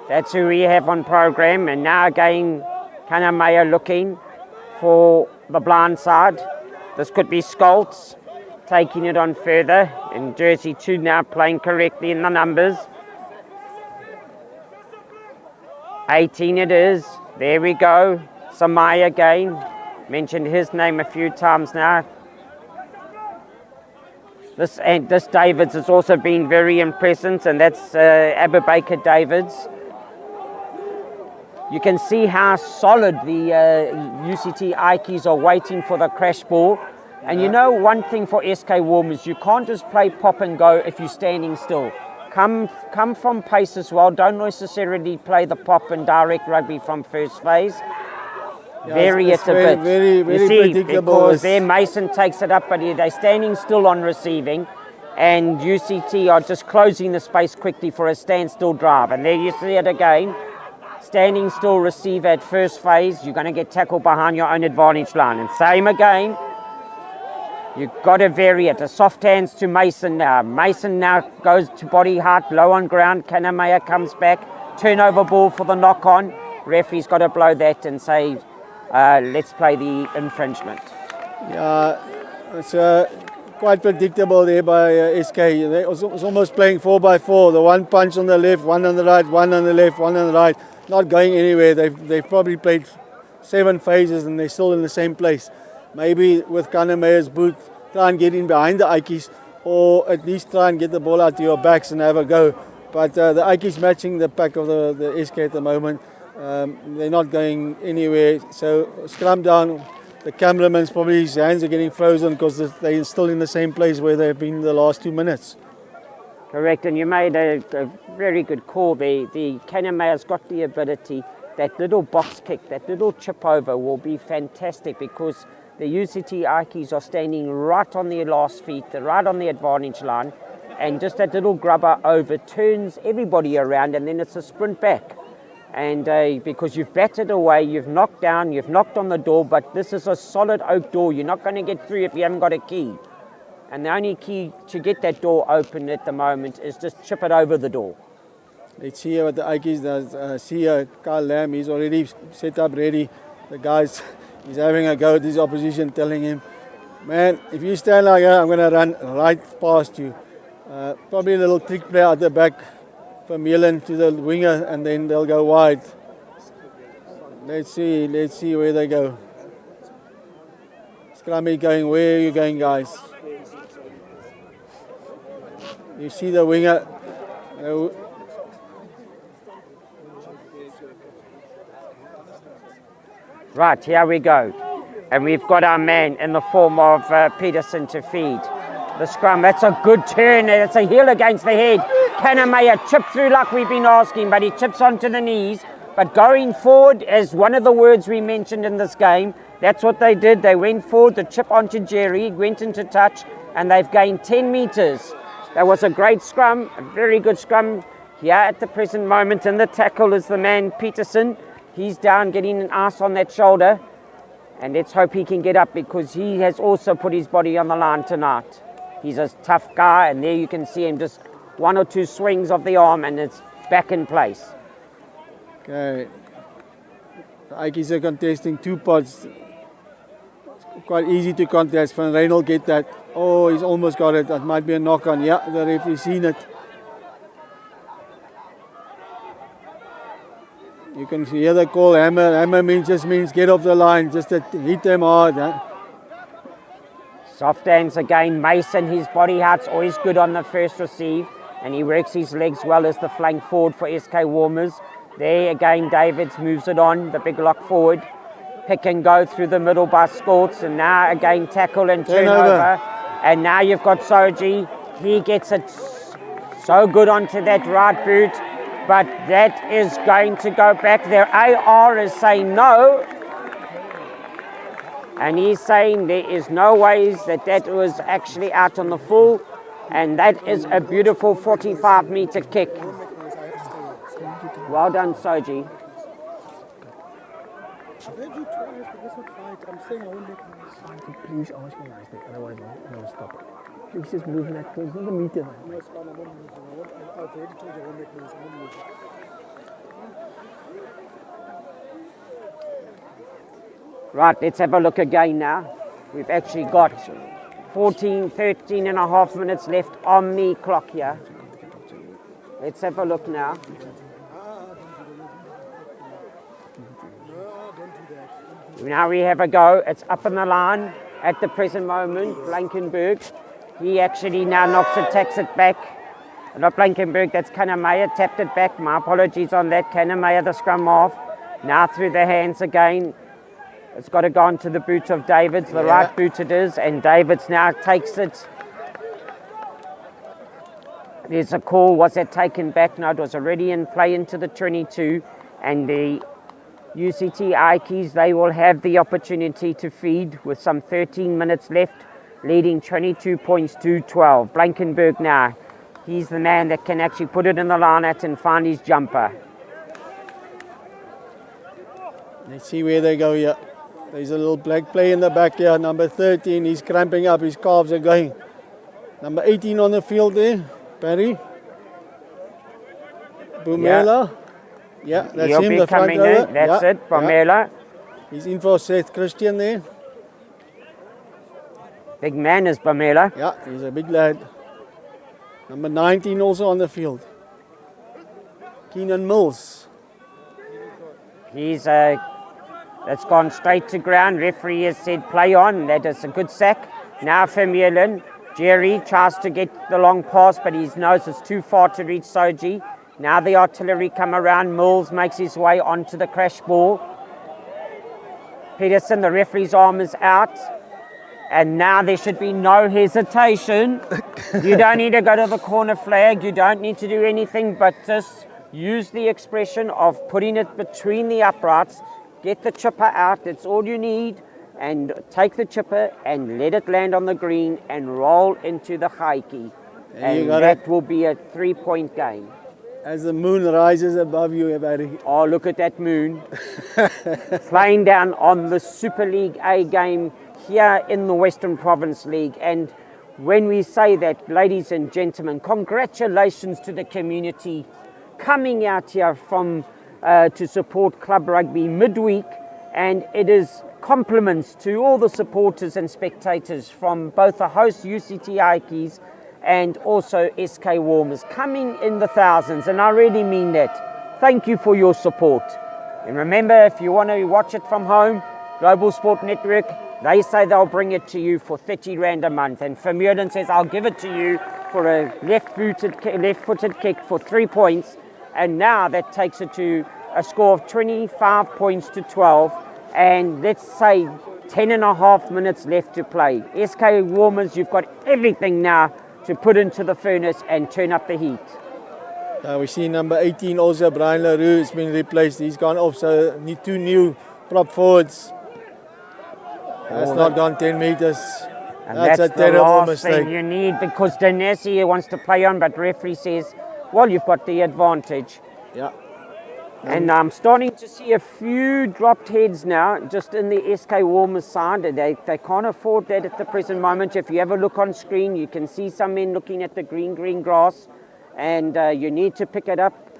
That's who we have on program. And now again, Kanamaya looking for the blind side. This could be Scholz taking it on further. And Jersey 2 now playing correctly in the numbers. 18 it is. There we go. Samai again. Mentioned his name a few times now. This Davids has also been very impressive, and that's Abubaker Davids. You can see how solid the UCT Ikeys are waiting for the crash ball. And you know one thing for SK Walmers, you can't just play pop and go if you're standing still. Come from pace as well. Don't necessarily play the pop and direct rugby from first phase. Yeah, Vary it a bit. Very you see, predictable. Because there Mason takes it up, but they're standing still on receiving. And UCT are just closing the space quickly for a standstill drive. And there you see it again. Standing still, receive at first phase. You're going to get tackled behind your own advantage line. And same again. You've got to vary it. A soft hands to Mason now. Mason now goes to body height, low on ground. Kanamaya comes back. Turnover ball for the knock on. Referee's got to blow that and say, let's play the infringement. Yeah, it's quite predictable there by SK. They was almost playing 4x4. The one punch on the left, one on the right, one on the left, one on the right. Not going anywhere. They've probably played 7 phases and they're still in the same place. Maybe with Kanamaya's boot, try and get in behind the Ikeys, or at least try and get the ball out to your backs and have a go. But the Ikeys matching the pack of the SK at the moment. They're not going anywhere. So scrum down. The cameraman's probably, his hands are getting frozen because they're still in the same place where they've been the last 2 minutes. Correct, and you made a very good call there. The Kanamaya's got the ability. That little box kick, that little chip over will be fantastic, because the UCT Ikeys are standing right on their last feet, right on the advantage line, and just that little grubber over turns everybody around, and then it's a sprint back. And because you've batted away, you've knocked down, you've knocked on the door, but this is a solid oak door. You're not going to get through if you haven't got a key. And the only key to get that door open at the moment is just chip it over the door. Let's see what the Ikeys does. See Carl Lamb, he's already set up ready. The guys, he's having a go at his opposition, telling him, man, if you stand like that, I'm going to run right past you. Probably a little trick play at the back. Vermeulen to the winger, and then they'll go wide. Let's see where they go. Scrummy going, where are you going, guys? You see the winger. Right, here we go. And we've got our man in the form of Peterson to feed. The scrum, that's a good turn. It's a heel against the head. Kanamaya chipped through like we've been asking, but he chips onto the knees. But going forward, as one of the words we mentioned in this game, that's what they did. They went forward, the chip onto Jerry, went into touch, and they've gained 10 metres. That was a great scrum, a very good scrum. Here at the present moment, in the tackle is the man Peterson. He's down, getting an ice on that shoulder. And let's hope he can get up, because he has also put his body on the line tonight. He's a tough guy, and there you can see him, just 1 or 2 swings of the arm and it's back in place. Okay. The Ikeys are contesting 2 pots. It's quite easy to contest. Van Rijn will get that. Oh, he's almost got it. That might be a knock on. Yeah, the referee's seen it. You can hear the call, hammer. Hammer just means get off the line, just to hit them hard. Huh? Soft hands again. Mason, his body height's always good on the first receive, and he works his legs well as the flank forward for SK Walmers. There again, Davids moves it on, the big lock forward. Pick and go through the middle by Scorts, and now again tackle and turnover. And now you've got Soji. He gets it so good onto that right boot, but that is going to go back. Their AR is saying no, and he's saying there is no ways that was actually out on the full, and that is a beautiful 45-meter kick. Well done, Soji. Please ask me nicely, otherwise I'll stop it. Please just move that close, not a meter. Right, let's have a look again now. We've actually got 13 and a half minutes left on the clock here. Let's have a look now. Now we have a go. It's up in the line at the present moment. Blankenberg, he actually now knocks it, takes it back. Not Blankenberg, that's Kannemeyer, tapped it back. My apologies on that. Kannemeyer, the scrum off. Now through the hands again. It's got to go onto the boot of Davids, the right boot it is, and Davids now takes it. There's a call, was that taken back? No, it was already in play into the 22, and the UCT Ikeys, they will have the opportunity to feed with some 13 minutes left, leading 22 points to 12. Blankenberg now, he's the man that can actually put it in the line at and find his jumper. Let's see where they go here. There's a little black play in the back here. Number 13, he's cramping up. His calves are going. Number 18 on the field there. Perry. Bumela. Yeah, that's He'll him, be the front coming rower. in. That's it, Bumela. He's in for Seth Christian there. Big man is Bumela. Yeah, he's a big lad. Number 19 also on the field. Keenan Mills. He's that's gone straight to ground. Referee has said play on. That is a good sack. Now Vermeulen. Jerry tries to get the long pass, but he knows it's too far to reach Soji. Now the artillery come around. Mills makes his way onto the crash ball. Peterson, the referee's arm is out. And now there should be no hesitation. You don't need to go to the corner flag. You don't need to do anything but just use the expression of putting it between the uprights. Get the chipper out, that's all you need, and take the chipper and let it land on the green and roll into the Ikey. And that will be a 3-point game. As the moon rises above you, buddy. Oh, look at that moon. Playing down on the Super League A game here in the Western Province League. And when we say that, ladies and gentlemen, congratulations to the community coming out here from to support club rugby midweek, and it is compliments to all the supporters and spectators from both the host UCT Ikeys and also SK Walmers, coming in the thousands, and I really mean that. Thank you for your support. And remember, if you want to watch it from home, Global Sport Network, they say they'll bring it to you for 30 Rand a month, and Vermeulen says I'll give it to you for a left-footed kick for 3 points. And now that takes it to a score of 25 points to 12. And let's say 10 and a half minutes left to play. SK Walmers, you've got everything now to put into the furnace and turn up the heat. We see number 18 also, Brian LaRue, has been replaced. He's gone off, so need 2 new prop forwards. That's not gone 10 meters. And that's a terrible mistake. Thing you need, because Danesi wants to play on, but referee says, well, you've got the advantage. Yeah. And I'm starting to see a few dropped heads now, just in the SK Walmers side. They can't afford that at the present moment. If you have a look on screen, you can see some men looking at the green grass, and you need to pick it up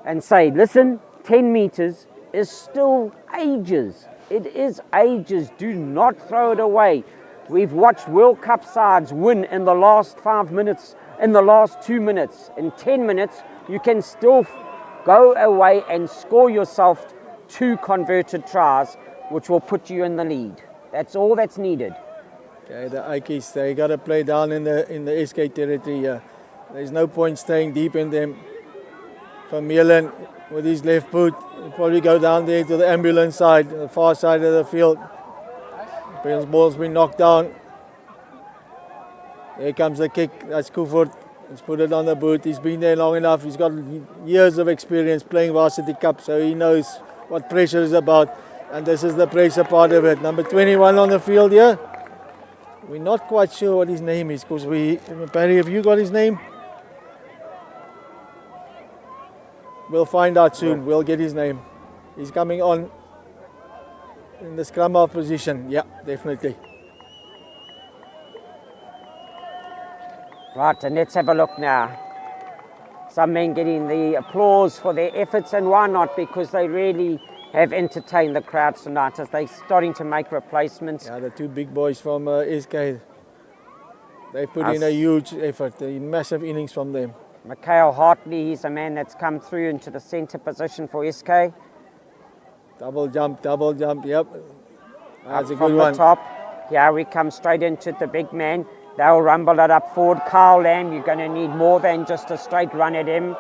and say, listen, 10 meters is still ages. It is ages. Do not throw it away. We've watched World Cup sides win in the last 5 minutes, in the last 2 minutes. In 10 minutes, you can still go away and score yourself 2 converted tries, which will put you in the lead. That's all that's needed. Okay, the Ikeys, they got to play down in the SK territory here. There's no point staying deep in them. Van Meulen with his left foot, he'll probably go down there to the ambulance side, the far side of the field. The ball's been knocked down. Here comes the kick. That's Kufort. Let's put it on the boot. He's been there long enough. He's got years of experience playing varsity cup, so he knows what pressure is about. And this is the pressure part of it. Number 21 on the field here. We're not quite sure what his name is, because Barry, have you got his name? We'll find out soon. We'll get his name. He's coming on in the scrum half position. Yeah, definitely. Right, and let's have a look now. Some men getting the applause for their efforts, and why not? Because they really have entertained the crowds tonight as they're starting to make replacements. Yeah, the 2 big boys from SK, they put in a huge effort, a massive innings from them. Mikhail Hartley, he's a man that's come through into the centre position for SK. Double jump, yep. That's a good from one. The top. Here we come straight into the big man. They'll rumble it up forward. Kyle Lamb, you're going to need more than just a straight run at him,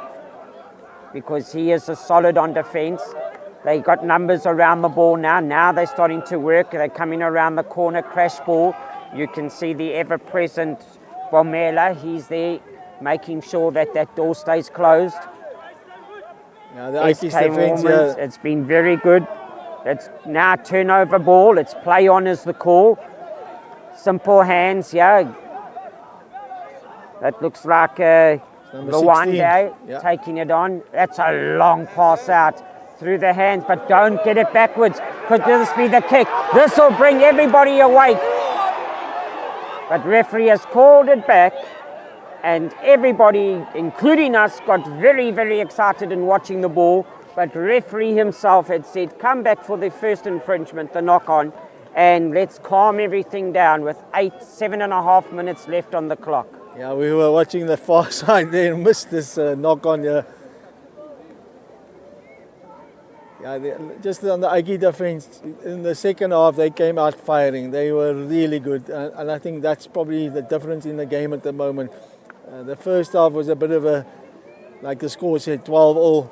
because he is a solid on defence. They got numbers around the ball now. Now they're starting to work. They're coming around the corner, crash ball. You can see the ever-present Bomela. He's there making sure that that door stays closed. Yeah, the Ikeys defence, it's been very good. It's now turnover ball. It's play on is the call. Simple hands, yeah. That looks like Rwanda taking it on. That's a long pass out through the hands, but don't get it backwards. Could this be the kick? This will bring everybody awake. But referee has called it back, and everybody, including us, got very, very excited in watching the ball. But referee himself had said, come back for the first infringement, the knock-on, and let's calm everything down with 7.5 minutes left on the clock. Yeah, we were watching the far side there and missed this knock-on here. Yeah, just on the Ike defense, in the second half, they came out firing. They were really good, and I think that's probably the difference in the game at the moment. The first half was a bit of a, like the score said, 12-all.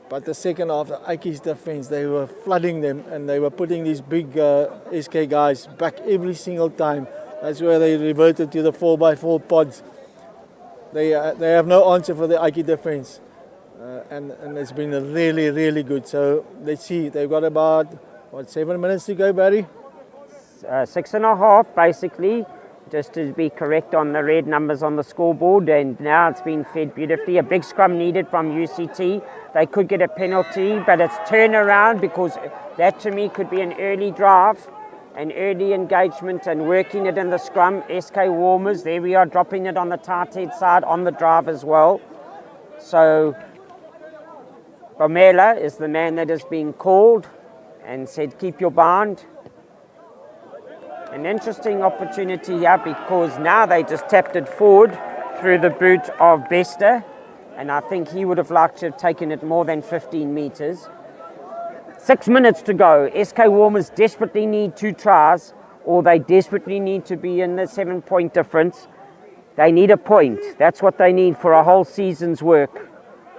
But the second half, the Ikeys defense, they were flooding them, and they were putting these big SK guys back every single time. That's where they reverted to the 4x4 pods. They have no answer for the Ike defense. And it's been really, really good. So let's see, they've got about, 7 minutes to go, Barry? 6.5, basically, just to be correct on the red numbers on the scoreboard. And now it's been fed beautifully. A big scrum needed from UCT. They could get a penalty, but it's turnaround, because that to me could be an early drive, an early engagement and working it in the scrum. SK Walmers, there we are, dropping it on the tight head side on the drive as well. So Bomela is the man that is being called and said, keep your bound. An interesting opportunity here, because now they just tapped it forward through the boot of Bester, and I think he would have liked to have taken it more than 15 meters. 6 minutes to go. SK Walmers desperately need 2 tries, or they desperately need to be in the 7-point difference. They need a point. That's what they need for a whole season's work.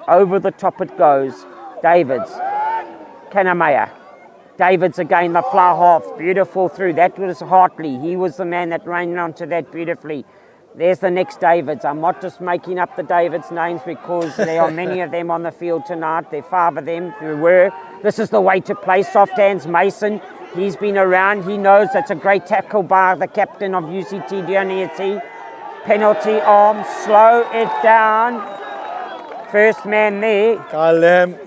Over the top it goes. Davids, Kanamaya. Davids again, the fly half, beautiful through. That was Hartley. He was the man that ran onto that beautifully. There's the next Davids. I'm not just making up the Davids names, because there are many of them on the field tonight. There are 5 of them who were. This is the way to play. Soft hands, Mason. He's been around. He knows that's a great tackle by the captain of UCT, Dionisi. Penalty arm, slow it down. First man there. Kyle Lamb.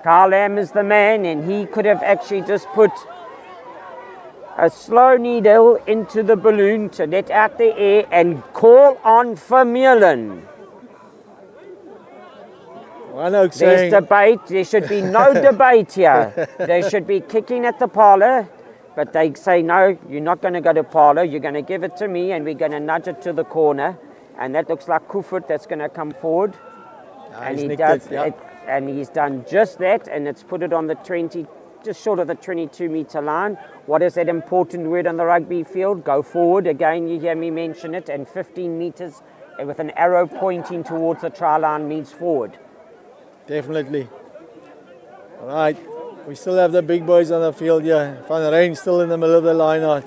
Carl Lamb is the man, and he could have actually just put a slow needle into the balloon to let out the air and call on Vermeulen. There's debate. There should be no debate here. They should be kicking at the parlour, but they say, no, you're not going to go to parlour. You're going to give it to me, and we're going to nudge it to the corner. And that looks like Kufut that's going to come forward. And he does it, and he's done just that, and it's put it on the 20, just short of the 22-metre line. What is that important word on the rugby field? Go forward. Again, you hear me mention it, and 15 metres with an arrow pointing towards the try line means forward. Definitely. All right, we still have the big boys on the field here. Van Rijn still in the middle of the line out.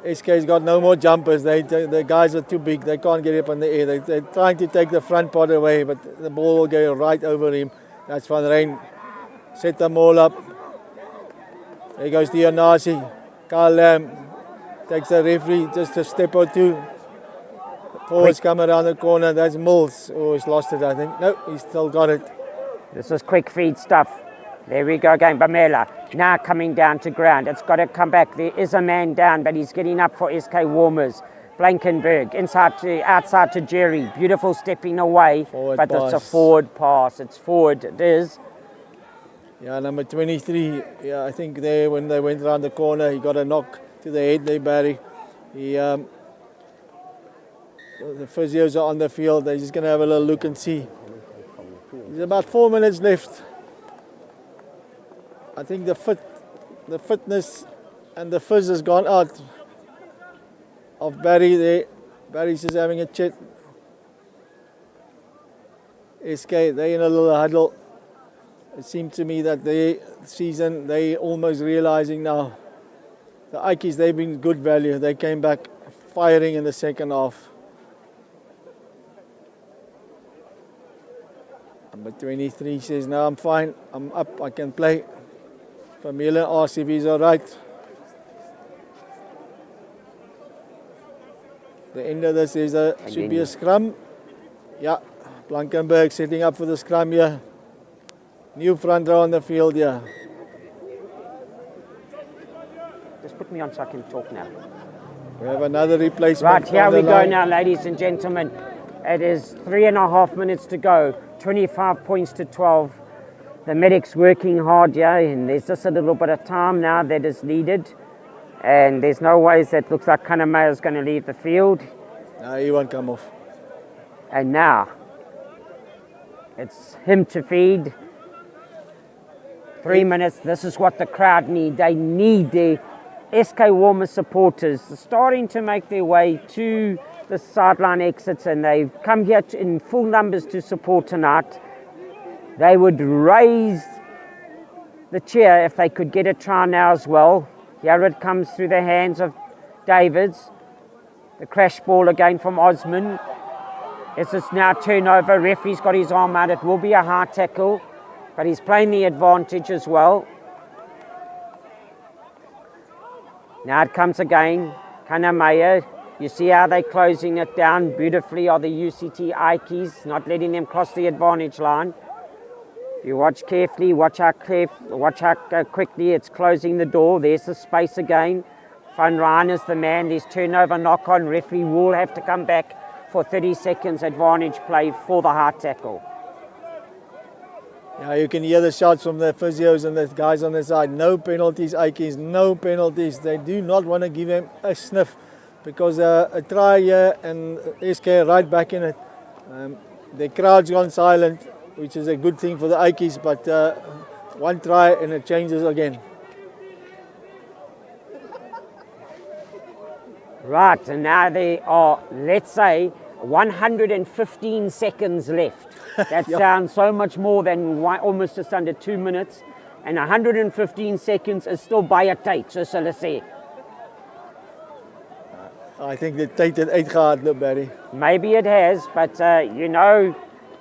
SK's got no more jumpers. The guys are too big. They can't get up in the air. They're trying to take the front part away, but the ball will go right over him. That's Van Rijn. Set them all up. There goes Dionasi. Carl Lamb takes the referee just a step or two. Forwards come around the corner. That's Mills. Oh, he's lost it, I think. No, he's still got it. This is quick feed stuff. There we go again. Bamela now coming down to ground. It's got to come back. There is a man down, but he's getting up for SK Walmers. Blankenberg outside to Jerry. Beautiful stepping away, forward but pass. It's a forward pass. It's forward. It is. Yeah, number 23. Yeah, I think there when they went around the corner, he got a knock to the head there, Barry. The physios are on the field. They're just going to have a little look and see. There's about 4 minutes left. I think the fitness and the fizz has gone out of Barry there. Barry's just having a chat. SK, they're in a little huddle. It seemed to me that their season, they almost realizing now. The Ikeys, they've been good value. They came back firing in the second half. Number 23 says, no, I'm fine. I'm up. I can play. Vermeulen asks if he's all right. The end of this is should be a scrum. Yeah, Blankenberg setting up for the scrum here. New front row on the field here. Just put me on so I can talk now. We have another replacement. Right, here we go now, ladies and gentlemen. It is 3.5 minutes to go. 25 points to 12. The medic's working hard here, and there's just a little bit of time now that is needed. And there's no ways that looks like Kanamea is going to leave the field. No, he won't come off. And now, it's him to feed. 3 minutes, this is what the crowd need. They need their SK Walmers supporters starting to make their way to the sideline exits, and they've come here in full numbers to support tonight. They would raise the cheer if they could get a try now as well. Here it comes through the hands of Davids. The crash ball again from Osman. It's just now turnover. Referee's got his arm out. It will be a hard tackle, but he's playing the advantage as well. Now it comes again. Kanamea. You see how they're closing it down beautifully are the UCT Ikeys, not letting them cross the advantage line. If you watch carefully, watch how quickly it's closing the door. There's the space again. Van Rijn is the man. There's turnover, knock on. Referee will have to come back for 30 seconds advantage play for the hard tackle. Yeah, you can hear the shots from the physios and the guys on the side. No penalties, Ikeys, no penalties. They do not want to give him a sniff because a try here and SK right back in it. The crowd's gone silent, which is a good thing for the Ikeys, but one try and it changes again. Right, and now there are, let's say, 115 seconds left. That sounds so much more than almost just under 2 minutes. And 115 seconds is still by a tight, so let's say. I think the tyd het uitgehardloop, Barry. Maybe it has, but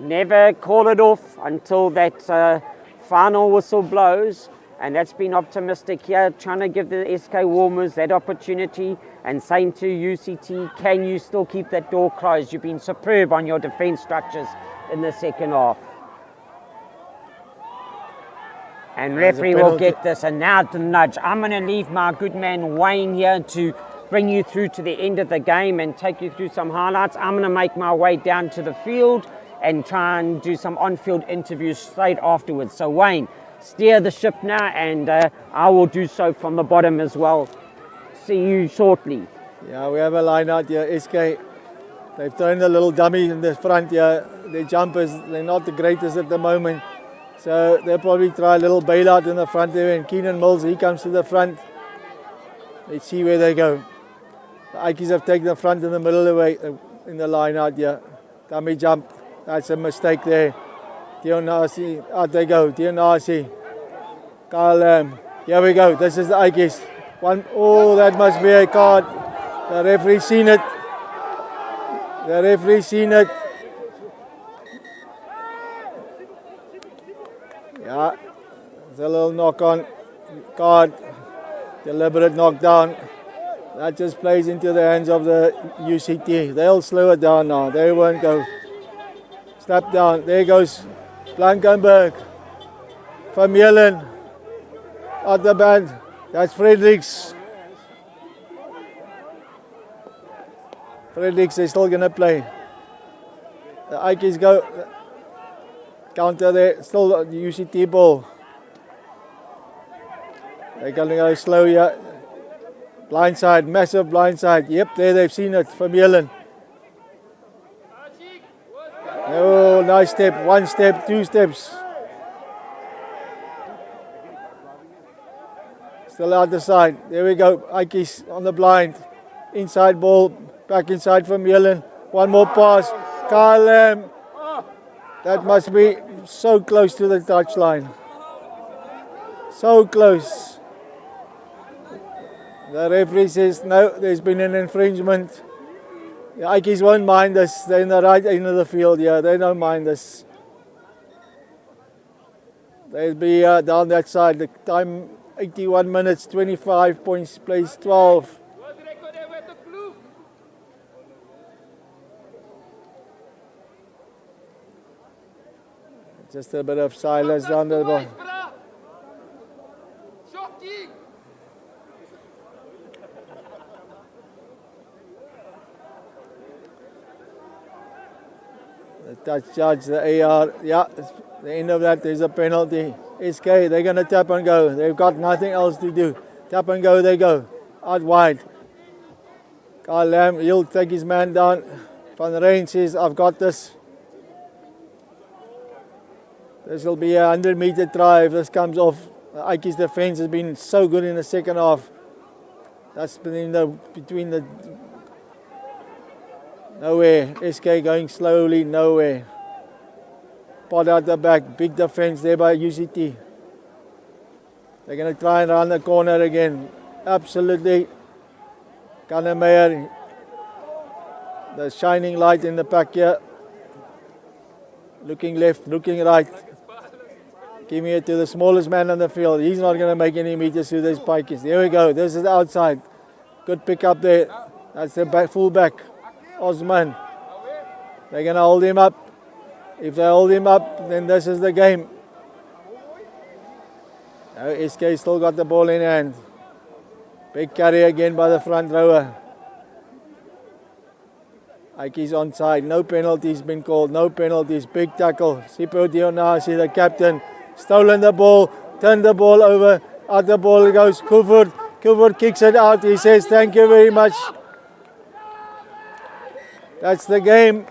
never call it off until that final whistle blows. And that's been optimistic here, trying to give the SK Walmers that opportunity and saying to UCT, can you still keep that door closed? You've been superb on your defence structures in the second half. And There's a referee will penalty. get this. And now the nudge. I'm going to leave my good man Wayne here to bring you through to the end of the game and take you through some highlights. I'm going to make my way down to the field and try and do some on-field interviews straight afterwards. So Wayne, steer the ship now, and I will do so from the bottom as well. See you shortly. Yeah, we have a line out here. SK, they've thrown a little dummy in the front here. Their jumpers, they're not the greatest at the moment. So they'll probably try a little bailout in the front there. And Keenan Mills, he comes to the front. Let's see where they go. The Ikeys have taken the front and the middle away in the line out here. Dummy jump. That's a mistake there. Dionasi, out they go. Dionasi. Kyle, here we go. This is the Ikeys. One, oh, that must be a card. The referee seen it. The referee seen it. Yeah, it's a little knock on card. Deliberate knockdown. That just plays into the hands of the UCT. They'll slow it down now. They won't go. Step down. There goes Blankenberg. Vermeulen. At the band. That's Fredericks. Fredericks is still going to play. The Ikeys go. Counter there. Still the UCT ball. They're going to go slow here. Blindside, massive blindside. Yep, there they've seen it. Vermeulen. Oh, nice step. One step, two steps. Still out the side. There we go. Ikeys on the blind. Inside ball. Back inside Vermeulen. One more pass. Kyle. That must be so close to the touchline. So close. The referee says, no, there's been an infringement. The Ikeys won't mind this. They're in the right end of the field here. They don't mind this. They'll be down that side. The time, 81 minutes, 25 points, place 12. Just a bit of silence down the ball. The touch judge, the AR, yeah, the end of that, there's a penalty. SK, they're going to tap and go. They've got nothing else to do. Tap and go, they go. Out wide. Kyle Lamb, he'll take his man down. Van Rijn says, I've got this. This will be a 100-meter try if this comes off. The Ikeys defense has been so good in the second half. That's been between the nowhere. SK going slowly, nowhere. Pot out the back, big defense there by UCT. They're going to try and run the corner again. Absolutely. Kannemeyer, the shining light in the pack here. Looking left, looking right. Giving it to the smallest man on the field. He's not going to make any meters through these pikes. There we go. This is the outside. Good pick up there. That's the back, full back. Osman. They're going to hold him up. If they hold him up, then this is the game. Now SK still got the ball in hand. Big carry again by the front rower. Ikeys onside. No penalties been called. No penalties. Big tackle. Sipho Dionasi, the captain. Stolen the ball. Turned the ball over. Out the ball goes Kufur. Kufur kicks it out. He says, thank you very much. That's the game.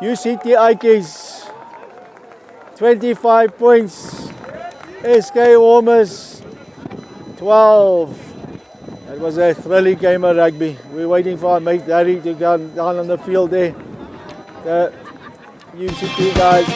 UCT Ikeys. 25 points. SK Walmers 12. It was a thrilling game of rugby. We're waiting for our mate Larry to go down on the field there. The UCT guys,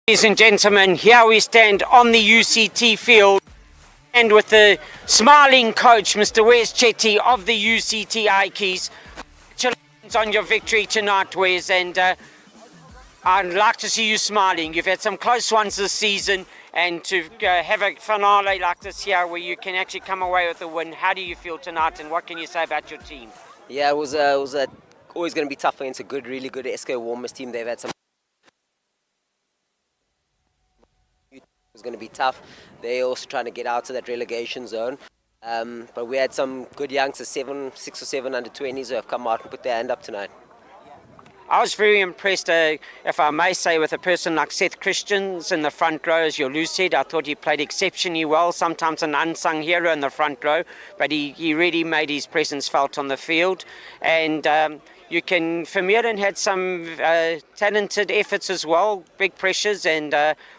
Ladies and gentlemen, here we stand on the UCT field and with the smiling coach, Mr. Wes Chetty of the UCT Ikeys. Congratulations on your victory tonight, Wes, and I'd like to see you smiling. You've had some close ones this season, and to have a finale like this here where you can actually come away with a win. How do you feel tonight, and what can you say about your team? Yeah, it was always going to be tough against a really good SK Walmers team. They've had some. It was going to be tough. They're also trying to get out of that relegation zone. But we had some good youngsters, 6 or 7 under 20s who have come out and put their hand up tonight. I was very impressed, if I may say, with a person like Seth Christians in the front row, as your Lou said. I thought he played exceptionally well, sometimes an unsung hero in the front row, but he really made his presence felt on the field. And Vermeulen had some talented efforts as well, big pressures, and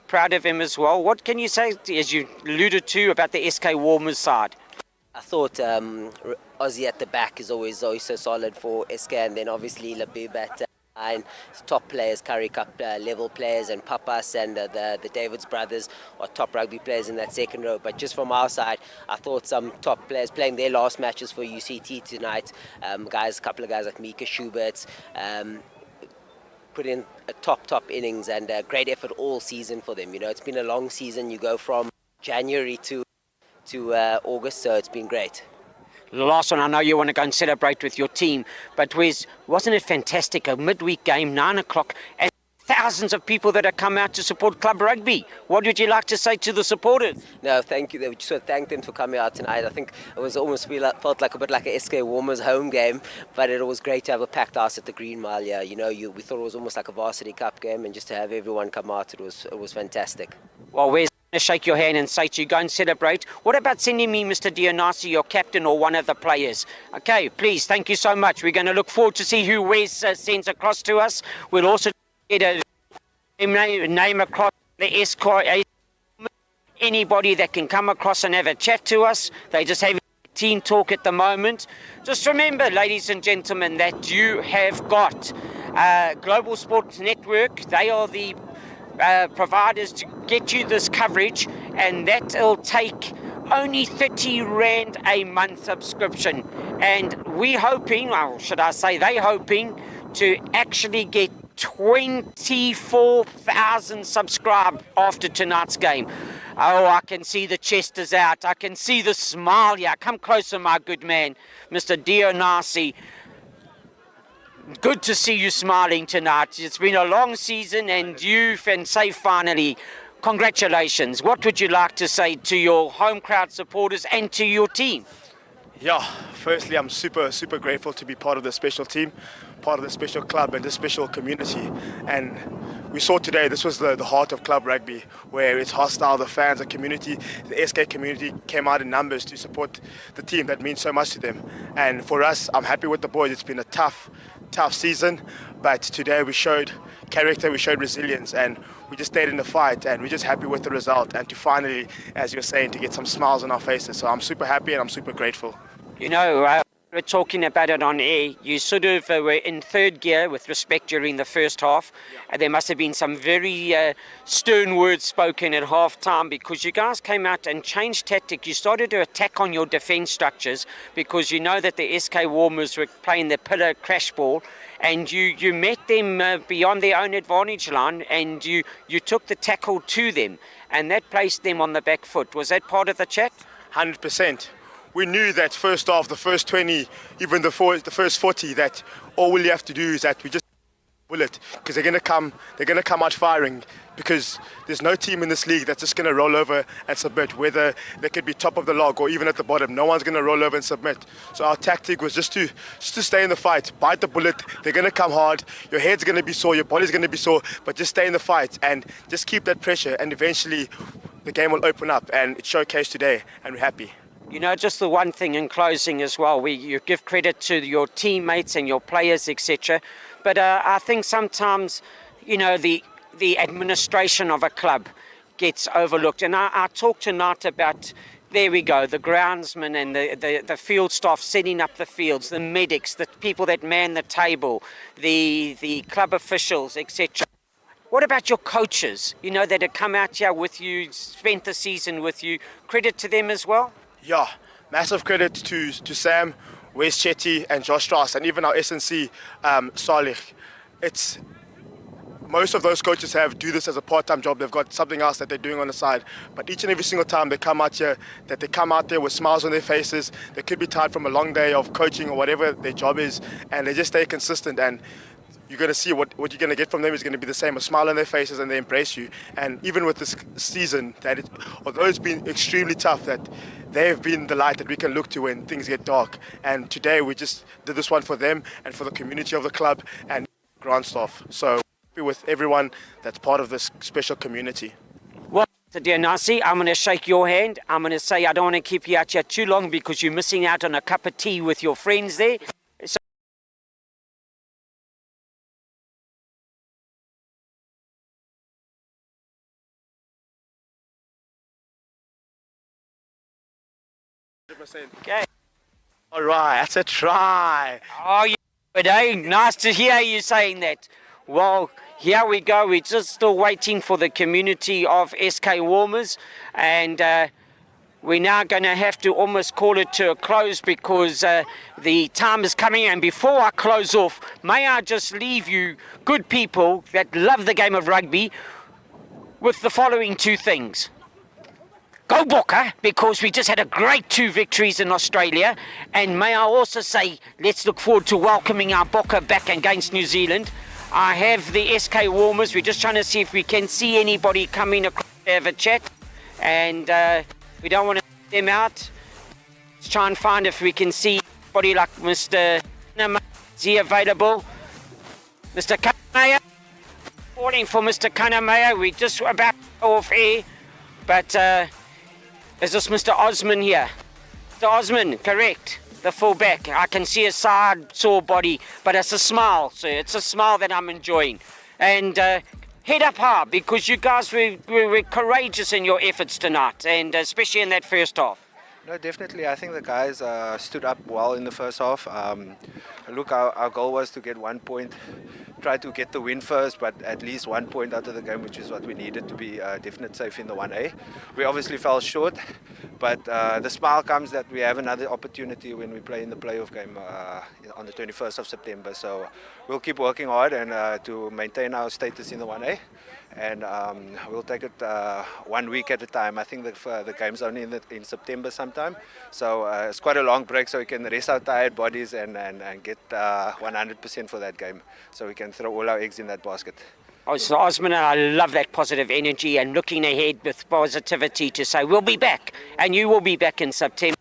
proud of him as well. What can you say, as you alluded to, about the SK Walmers side? I thought Ozzy at the back is always so solid for SK, and then obviously Labib at and top players, Curry Cup level players, and Papas and the Davids brothers are top rugby players in that second row. But just from our side, I thought some top players playing their last matches for UCT tonight, a couple of guys like Mika Schubert, put in a top innings, and great effort all season for them. You know, it's been a long season. You go from January to August, so it's been great. The last one, I know you want to go and celebrate with your team, but wasn't it fantastic? A midweek game, 9 o'clock, and thousands of people that have come out to support club rugby. What would you like to say to the supporters? No, thank you. We just want to thank them for coming out tonight. I think it was felt like a bit like a SK Walmers home game, but it was great to have a packed house at the Green Mile. Yeah, you know, we thought it was almost like a varsity cup game, and just to have everyone come out, it was fantastic. Well, Wes, I'm going to shake your hand and say to you, go and celebrate. What about sending me Mr. Dionasi, your captain, or one of the players? Okay, please, thank you so much. We're going to look forward to see who Wes sends across to us. We'll also get a name across the SK. Anybody that can come across and have a chat to us. They just have team talk at the moment. Just remember, ladies and gentlemen, that you have got Global Sports Network. They are the providers to get you this coverage, and that will take only 30 Rand a month subscription. And we're hoping, or should I say they're hoping, to actually get 24,000 subscribed after tonight's game. Oh, I can see the chest is out. I can see the smile here. Come closer, my good man, Mr. Dionasi. Good to see you smiling tonight. It's been a long season, and you can say finally, congratulations. What would you like to say to your home crowd supporters and to your team? Yeah, firstly, I'm super grateful to be part of the special team, part of the special club and the special community. And we saw today, this was the heart of club rugby, where it's hostile, the fans, the community, the SK community came out in numbers to support the team. That means so much to them. And for us, I'm happy with the boys. It's been a tough season, but today we showed character, we showed resilience, and we just stayed in the fight, and we're just happy with the result, and to finally, as you're saying, to get some smiles on our faces. So I'm super happy and I'm super grateful. You know, we're talking about it on air. You sort of were in third gear with respect during the first half. And there must have been some very stern words spoken at half time, because you guys came out and changed tactic. You started to attack on your defence structures, because you know that the SK Walmers were playing the pillar crash ball, and you met them beyond their own advantage line, and you took the tackle to them, and that placed them on the back foot. Was that part of the chat? 100%. We knew that first half, the first 20, even the first 40, that all we have to do is that we just bullet, because they're going to come out firing, because there's no team in this league that's just going to roll over and submit, whether they could be top of the log or even at the bottom. No one's going to roll over and submit. So our tactic was just to stay in the fight, bite the bullet. They're going to come hard. Your head's going to be sore, your body's going to be sore, but just stay in the fight and just keep that pressure, and eventually the game will open up, and it's showcased today, and we're happy. You know, just the one thing in closing as well, you give credit to your teammates and your players, etc. But I think sometimes, you know, the administration of a club gets overlooked. And I talked tonight about, there we go, the groundsmen and the field staff setting up the fields, the medics, the people that man the table, the club officials, etc. What about your coaches, you know, that have come out here with you, spent the season with you? Credit to them as well? Yeah, massive credit to Sam, Wes Chetty and Josh Strauss, and even our SNC, Salih. It's most of those coaches do this as a part-time job. They've got something else that they're doing on the side. But each and every single time they come out here, that they come out there with smiles on their faces. They could be tired from a long day of coaching or whatever their job is, and they just stay consistent. And you're going to see what you're going to get from them is going to be the same, a smile on their faces, and they embrace you. And even with this season, although it's been extremely tough, that they've been the light that we can look to when things get dark. And today we just did this one for them and for the community of the club and ground staff. So with everyone that's part of this special community. Well, dear Nasi, I'm going to shake your hand. I'm going to say I don't want to keep you out here too long because you're missing out on a cup of tea with your friends there. So okay. All right, that's a try. Oh, yeah, but hey, nice to hear you saying that. Well, here we go. We're just still waiting for the community of SK Walmers, and we're now going to have to almost call it to a close because the time is coming. And before I close off, may I just leave you, good people that love the game of rugby, with the following two things. Go Bokke, because we just had a great 2 victories in Australia. And may I also say, let's look forward to welcoming our Bokke back against New Zealand. I have the SK Walmers. We're just trying to see if we can see anybody coming across to have a chat. And we don't want to let them out. Let's try and find if we can see anybody like Mr. Kanamaya. Is he available? Mr. Kanamaya? Calling for Mr. Kanamaya. We're just about to go off air. But is this Mr. Osman here? Mr. Osman, correct. The fullback. I can see a sore body, but it's a smile, sir. It's a smile that I'm enjoying. And head up high, because you guys were courageous in your efforts tonight, and especially in that first half. No, definitely. I think the guys stood up well in the first half. Look, our goal was to get 1 point, try to get the win first, but at least 1 point out of the game, which is what we needed to be definite safe in the 1A. We obviously fell short, but the smile comes that we have another opportunity when we play in the playoff game on the 21st of September. So we'll keep working hard and to maintain our status in the 1A. And we'll take it 1 week at a time. I think the game's only in September sometime. So it's quite a long break, so we can rest our tired bodies and get 100% for that game. So we can throw all our eggs in that basket. Oh, so Osman, I love that positive energy and looking ahead with positivity to say we'll be back, and you will be back in September.